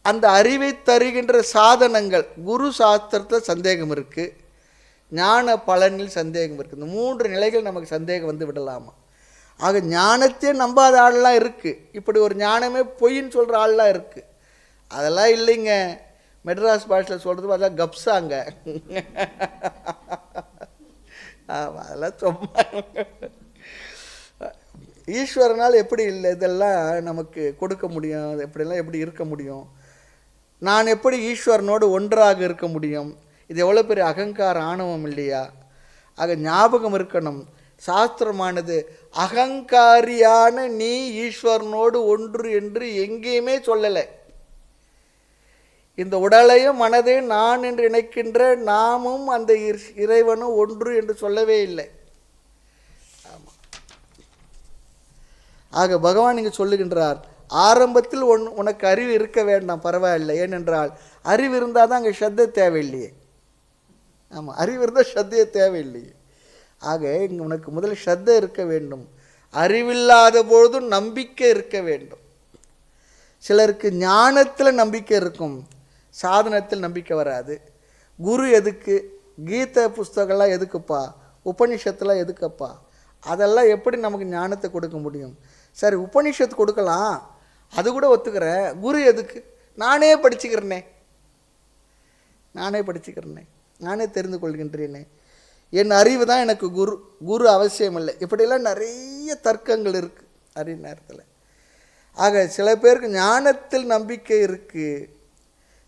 அந்த அறிவை தருகின்ற சாதனங்கள் குரு சாஸ்திரத்தில் சந்தேகம் இருக்குது. ஞான பலனில் சந்தேகம் இருக்குது. இந்த 3 நிலைகள் நமக்கு சந்தேகம் வந்து விடலாமா? ஆக ஞானத்தையே நம்பாத ஆள்லாம் இருக்குது. இப்படி ஒரு ஞானமே பொய்ன்னு சொல்கிற ஆள்லாம் இருக்குது. அதெல்லாம் இல்லைங்க. மெட்ராஸ் பாஷையில் சொல்கிறது அதெல்லாம் கப்ஸாங்க. ஆமாம், அதெல்லாம் சும்மா. ஈஸ்வரனால் எப்படி இல்லை இதெல்லாம் நமக்கு கொடுக்க முடியும், எப்படிலாம் எப்படி இருக்க முடியும், நான் எப்படி ஈஸ்வரனோடு ஒன்றாக இருக்க முடியும், இது எவ்வளோ பெரிய அகங்கார ஆணவம் இல்லையா? ஆக ஞாபகம் இருக்கணும், சாஸ்திரமானது அகங்காரியான நீ ஈஸ்வரனோடு ஒன்று என்று எங்கேயுமே சொல்லலை. இந்த உடலையும் மனதையும் நான் என்று நினைக்கின்ற நாமும் அந்த இறைவனும் ஒன்று என்று சொல்லவே இல்லை. ஆமாம். ஆக பகவான் இங்கு சொல்லுகின்றார், ஆரம்பத்தில் உனக்கு அறிவு இருக்க வேண்டாம், பரவாயில்லை. ஏனென்றால் அறிவு இருந்தால் தான் அங்கே ஸ்ரத்தை தேவையில்லையே. ஆமாம், அறிவு இருந்தால் ஸ்ரத்தையே தேவையில்லையே. ஆக இங்கே உனக்கு முதல் ஸ்ரத்தை இருக்க வேண்டும். அறிவில்லாத பொழுதும் நம்பிக்கை இருக்க வேண்டும். சிலருக்கு ஞானத்தில் நம்பிக்கை இருக்கும், சாதனத்தில் நம்பிக்கை வராது. குரு எதுக்கு? கீதை புஸ்தகம்லாம் எதுக்குப்பா? உபனிஷத்துலாம் எதுக்குப்பா? அதெல்லாம் எப்படி நமக்கு ஞானத்தை கொடுக்க முடியும்? சரி, உபனிஷத்து கொடுக்கலாம், அது கூட ஒத்துக்கிறேன். குரு எதுக்கு? நானே படிச்சுக்கிறேனே, நானே தெரிந்து கொள்கின்றேனே, என் அறிவு தான் எனக்கு குரு, குரு அவசியம் இல்லை. இப்படியெல்லாம் நிறைய தர்க்கங்கள் இருக்குது அறிவு நேரத்தில். ஆக சில பேருக்கு ஞானத்தில் நம்பிக்கை இருக்குது,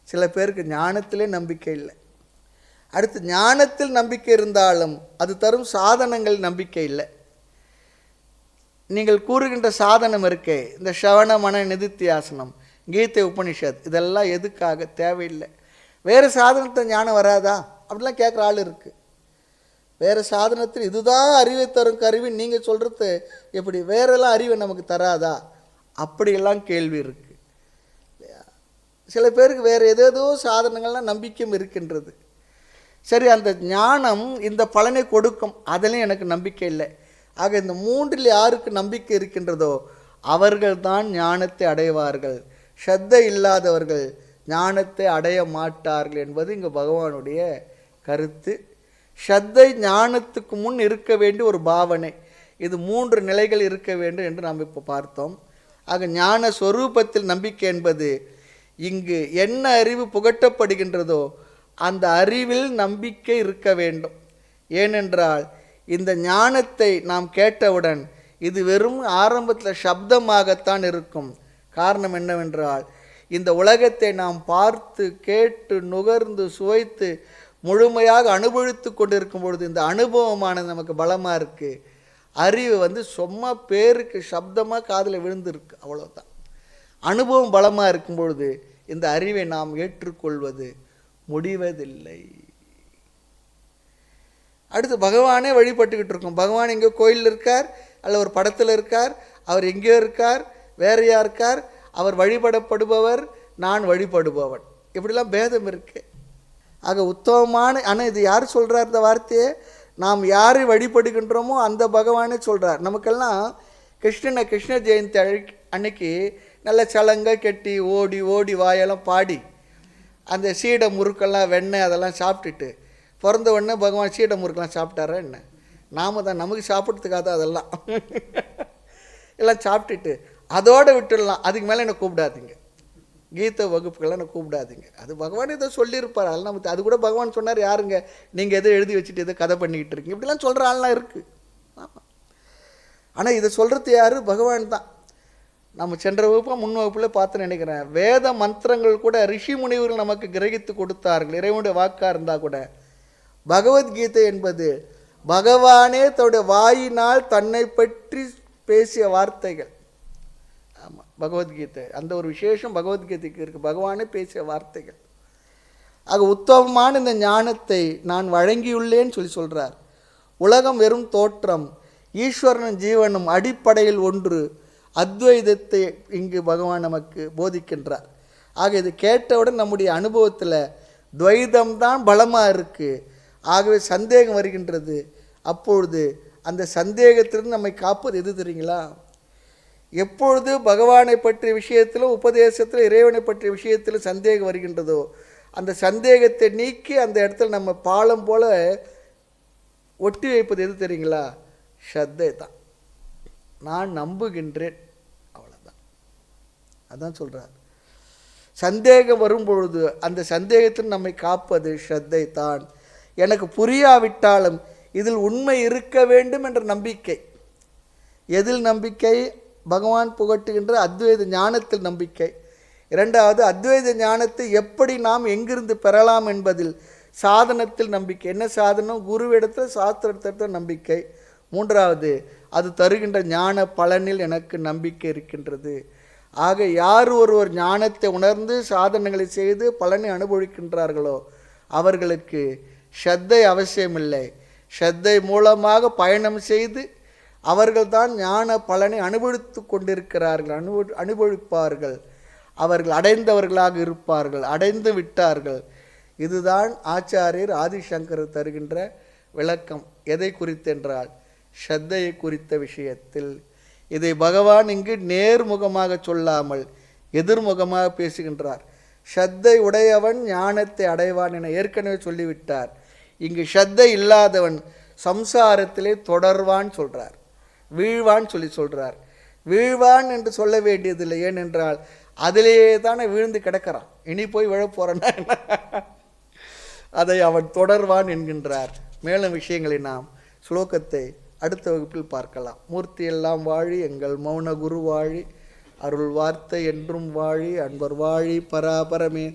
சில பேருக்கு ஞானத்திலே நம்பிக்கை இல்லை. அடுத்து ஞானத்தில் நம்பிக்கை இருந்தாலும் அது தரும் சாதனங்கள் நம்பிக்கை இல்லை. நீங்கள் கூறுகின்ற சாதனம் இருக்கே, இந்த ஷவண மன நிதித்தியாசனம், கீதை உபனிஷத், இதெல்லாம் எதுக்காக? தேவையில்லை. வேறு சாதனத்தை ஞானம் வராதா அப்படிலாம் கேட்குற ஆள் இருக்குது. வேறு சாதனத்தில் இதுதான் அறிவை தரும் கருவி நீங்கள் சொல்கிறது எப்படி? வேறெல்லாம் அறிவை நமக்கு தராதா? அப்படியெல்லாம் கேள்வி இருக்குது. சில பேருக்கு வேறு ஏதேதோ சாதனங்கள்லாம் நம்பிக்கையும் இருக்கின்றது. சரி, அந்த ஞானம் இந்த பலனை கொடுக்கும், அதிலையும் எனக்கு நம்பிக்கை இல்லை. ஆக இந்த மூன்றில் யாருக்கு நம்பிக்கை இருக்கின்றதோ அவர்கள் தான் ஞானத்தை அடைவார்கள். ஸ்ரத்தை இல்லாதவர்கள் ஞானத்தை அடைய மாட்டார்கள் என்பது இங்கே பகவானுடைய கருத்து. ஸ்ரத்தை ஞானத்துக்கு முன் இருக்க வேண்டிய ஒரு பாவனை. இது 3 நிலைகள் இருக்க வேண்டும் என்று நாம் இப்போ பார்த்தோம். ஆக ஞான ஸ்வரூபத்தில் நம்பிக்கை என்பது இங்கு என்ன அறிவு புகட்டப்படுகின்றதோ அந்த அறிவில் நம்பிக்கை இருக்க வேண்டும். ஏனென்றால் இந்த ஞானத்தை நாம் கேட்டவுடன் இது வெறும் ஆரம்பத்தில் சப்தமாகத்தான் இருக்கும். காரணம் என்னவென்றால் இந்த உலகத்தை நாம் பார்த்து கேட்டு நுகர்ந்து சுவைத்து முழுமையாக அனுபவித்து கொண்டிருக்கும் பொழுது இந்த அனுபவமானது நமக்கு பலமாக இருக்குது. அறிவு சும்மா பேருக்கு சப்தமாக காதில் விழுந்திருக்கு, அவ்வளோதான். அனுபவம் பலமாக இருக்கும் பொழுது இந்த அறிவை நாம் ஏற்றுக்கொள்வது முடிவதில்லை. அடுத்து பகவானே வழிபட்டுக்கிட்டு இருக்கோம். பகவான் எங்கேயோ கோயிலில் இருக்கார், அல்ல ஒரு படத்தில் இருக்கார், அவர் எங்கேயோ இருக்கார், வேறையா இருக்கார், அவர் வழிபடப்படுபவர், நான் வழிபடுபவன், இப்படிலாம் பேதம் இருக்கு. ஆக உத்தமமான, ஆனால் இது யார் சொல்கிறார் இந்த வார்த்தையை? நாம் யாரை வழிபடுகின்றோமோ அந்த பகவானே சொல்கிறார். நமக்கெல்லாம் கிருஷ்ண ஜெயந்தி அன்னைக்கு நல்ல சலங்கை கட்டி ஓடி ஓடி வாயெல்லாம் பாடி அந்த சீடை முறுக்கெல்லாம் வெண்ணெய் அதெல்லாம் சாப்பிட்டுட்டு பிறந்த உடனே பகவான் சீடை முறுக்கெல்லாம் சாப்பிட்டாரா என்ன? நாம தான் நமக்கு சாப்பிட்றதுக்காக தான் அதெல்லாம் எல்லாம் சாப்பிட்டுட்டு அதோடு விட்டுடலாம். அதுக்கு மேலே என்னை கூப்பிடாதீங்க, கீதை வகுப்புக்கெல்லாம் என்னை கூப்பிடாதீங்க. அது பகவான் இதை சொல்லியிருப்பார். அதெல்லாம் நமக்கு அது கூட பகவான் சொன்னார், யாருங்க நீங்கள் எதோ எழுதி வச்சுட்டு எதோ கதை பண்ணிக்கிட்டு இருக்கீங்க, இப்படிலாம் சொல்கிற ஆள்லாம் இருக்குது. ஆமாம், ஆனால் இதை சொல்கிறது யார்? பகவான் தான். நம்ம சென்ற வகுப்பாக முன் வகுப்பில் பார்த்து நினைக்கிறேன், வேத மந்திரங்கள் கூட ரிஷி முனிவர்கள் நமக்கு கிரகித்து கொடுத்தார்கள். இறைவனுடைய வாக்காக இருந்தால் கூட பகவத்கீதை என்பது பகவானே தன்னுடைய வாயினால் தன்னை பற்றி பேசிய வார்த்தைகள். ஆமாம், பகவத்கீதை அந்த ஒரு விசேஷம் பகவத்கீதைக்கு இருக்குது, பகவானே பேசிய வார்த்தைகள். ஆக உத்தமமான இந்த ஞானத்தை நான் வழங்கியுள்ளேன்னு சொல்கிறார். உலகம் வெறும் தோற்றம், ஈஸ்வரனும் ஜீவனும் அடிப்படையில் ஒன்று, அத்வைதத்தை இங்கு பகவான் நமக்கு போதிக்கின்றார். ஆக இது கேட்டவுடன் நம்முடைய அனுபவத்தில் துவைதம்தான் பலமாக இருக்குது. ஆகவே சந்தேகம் வருகின்றது. அப்பொழுது அந்த சந்தேகத்திலிருந்து நம்மை காப்பது எது தெரியுங்களா? எப்பொழுது பகவானை பற்றிய விஷயத்திலும் உபதேசத்தில் இறைவனை பற்றிய விஷயத்திலும் சந்தேகம் வருகின்றதோ அந்த சந்தேகத்தை நீக்கி அந்த இடத்துல நம்ம பாலம் போல ஒட்டி வைப்பது எது தெரியுங்களா? ஸ்ரத்தை தான். நான் நம்புகின்றேன், அவ்வளோதான். அதான் சொல்கிறார். சந்தேகம் வரும்பொழுது அந்த சந்தேகத்தில் நம்மை காப்பது ஸ்ரத்தை தான். எனக்கு புரியாவிட்டாலும் இதில் உண்மை இருக்க வேண்டும் என்ற நம்பிக்கை. எதில் நம்பிக்கை? பகவான் புகட்டுகின்ற அத்வைத ஞானத்தில் நம்பிக்கை. இரண்டாவது, அத்வைத ஞானத்தை எப்படி நாம் எங்கிருந்து பெறலாம் என்பதில் சாதனத்தில் நம்பிக்கை. என்ன சாதனம்? குருவிடத்தில் சாஸ்திரத்தில் நம்பிக்கை. மூன்றாவது, அது தருகின்ற ஞான பலனில் எனக்கு நம்பிக்கை இருக்கின்றது. ஆக யார் ஒருவர் ஞானத்தை உணர்ந்து சாதனைகளை செய்து பலனை அனுபவிக்கின்றார்களோ அவர்களுக்கு ஸ்ரத்தை அவசியமில்லை. ஸ்ரத்தை மூலமாக பயணம் செய்து அவர்கள்தான் ஞான பலனை அனுபவித்து கொண்டிருக்கிறார்கள், அனுபவிப்பார்கள். அவர்கள் அடைந்தவர்களாக இருப்பார்கள், அடைந்து விட்டார்கள். இதுதான் ஆச்சாரியர் ஆதிசங்கரர் தருகின்ற விளக்கம். எதை குறித்தென்றால் ஸ்ரத்தையை குறித்த விஷயத்தில். இதை பகவான் இங்கு நேர்முகமாக சொல்லாமல் எதிர்முகமாக பேசுகின்றார். ஸ்ரத்தை உடையவன் ஞானத்தை அடைவான் என ஏற்கனவே சொல்லிவிட்டார். இங்கு ஸ்ரத்தை இல்லாதவன் சம்சாரத்திலே தொடர்வான் சொல்கிறார், வீழ்வான் சொல்கிறார். வீழ்வான் என்று சொல்ல வேண்டியதில்லை, ஏனென்றால் அதிலேயே தானே வீழ்ந்து கிடக்கிறான். இனி போய் விழப்போறான்னா அதை அவன் தொடர்வான் என்கின்றார். மேலும் விஷயங்களை நாம் ஸ்லோகத்தை அடுத்த வகுப்பில் பார்க்கலாம். மூர்த்தி எல்லாம் வாழி, எங்கள் மௌன குரு வாழி, அருள் வார்த்தை என்றும் வாழி, அன்பர் வாழி பராபரமே.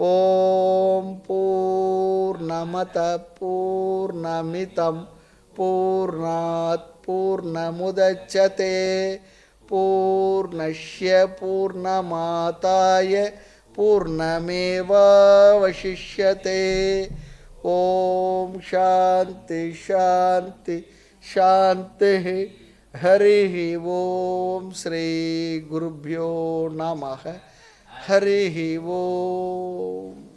ஓம் பூர்ணமத பூர்ணமிதம் பூர்ணாத் பூர்ணமுதச்யதே பூர்ணஸ்ய பூர்ணமாதாய பூர்ணமேவாவசிஷ்யதே. ஓம் சாந்தி சாந்தி சாந்தி. ஹரி ஓம். ஸ்ரீ குருப்யோ நமः. ஹரி ஓம்.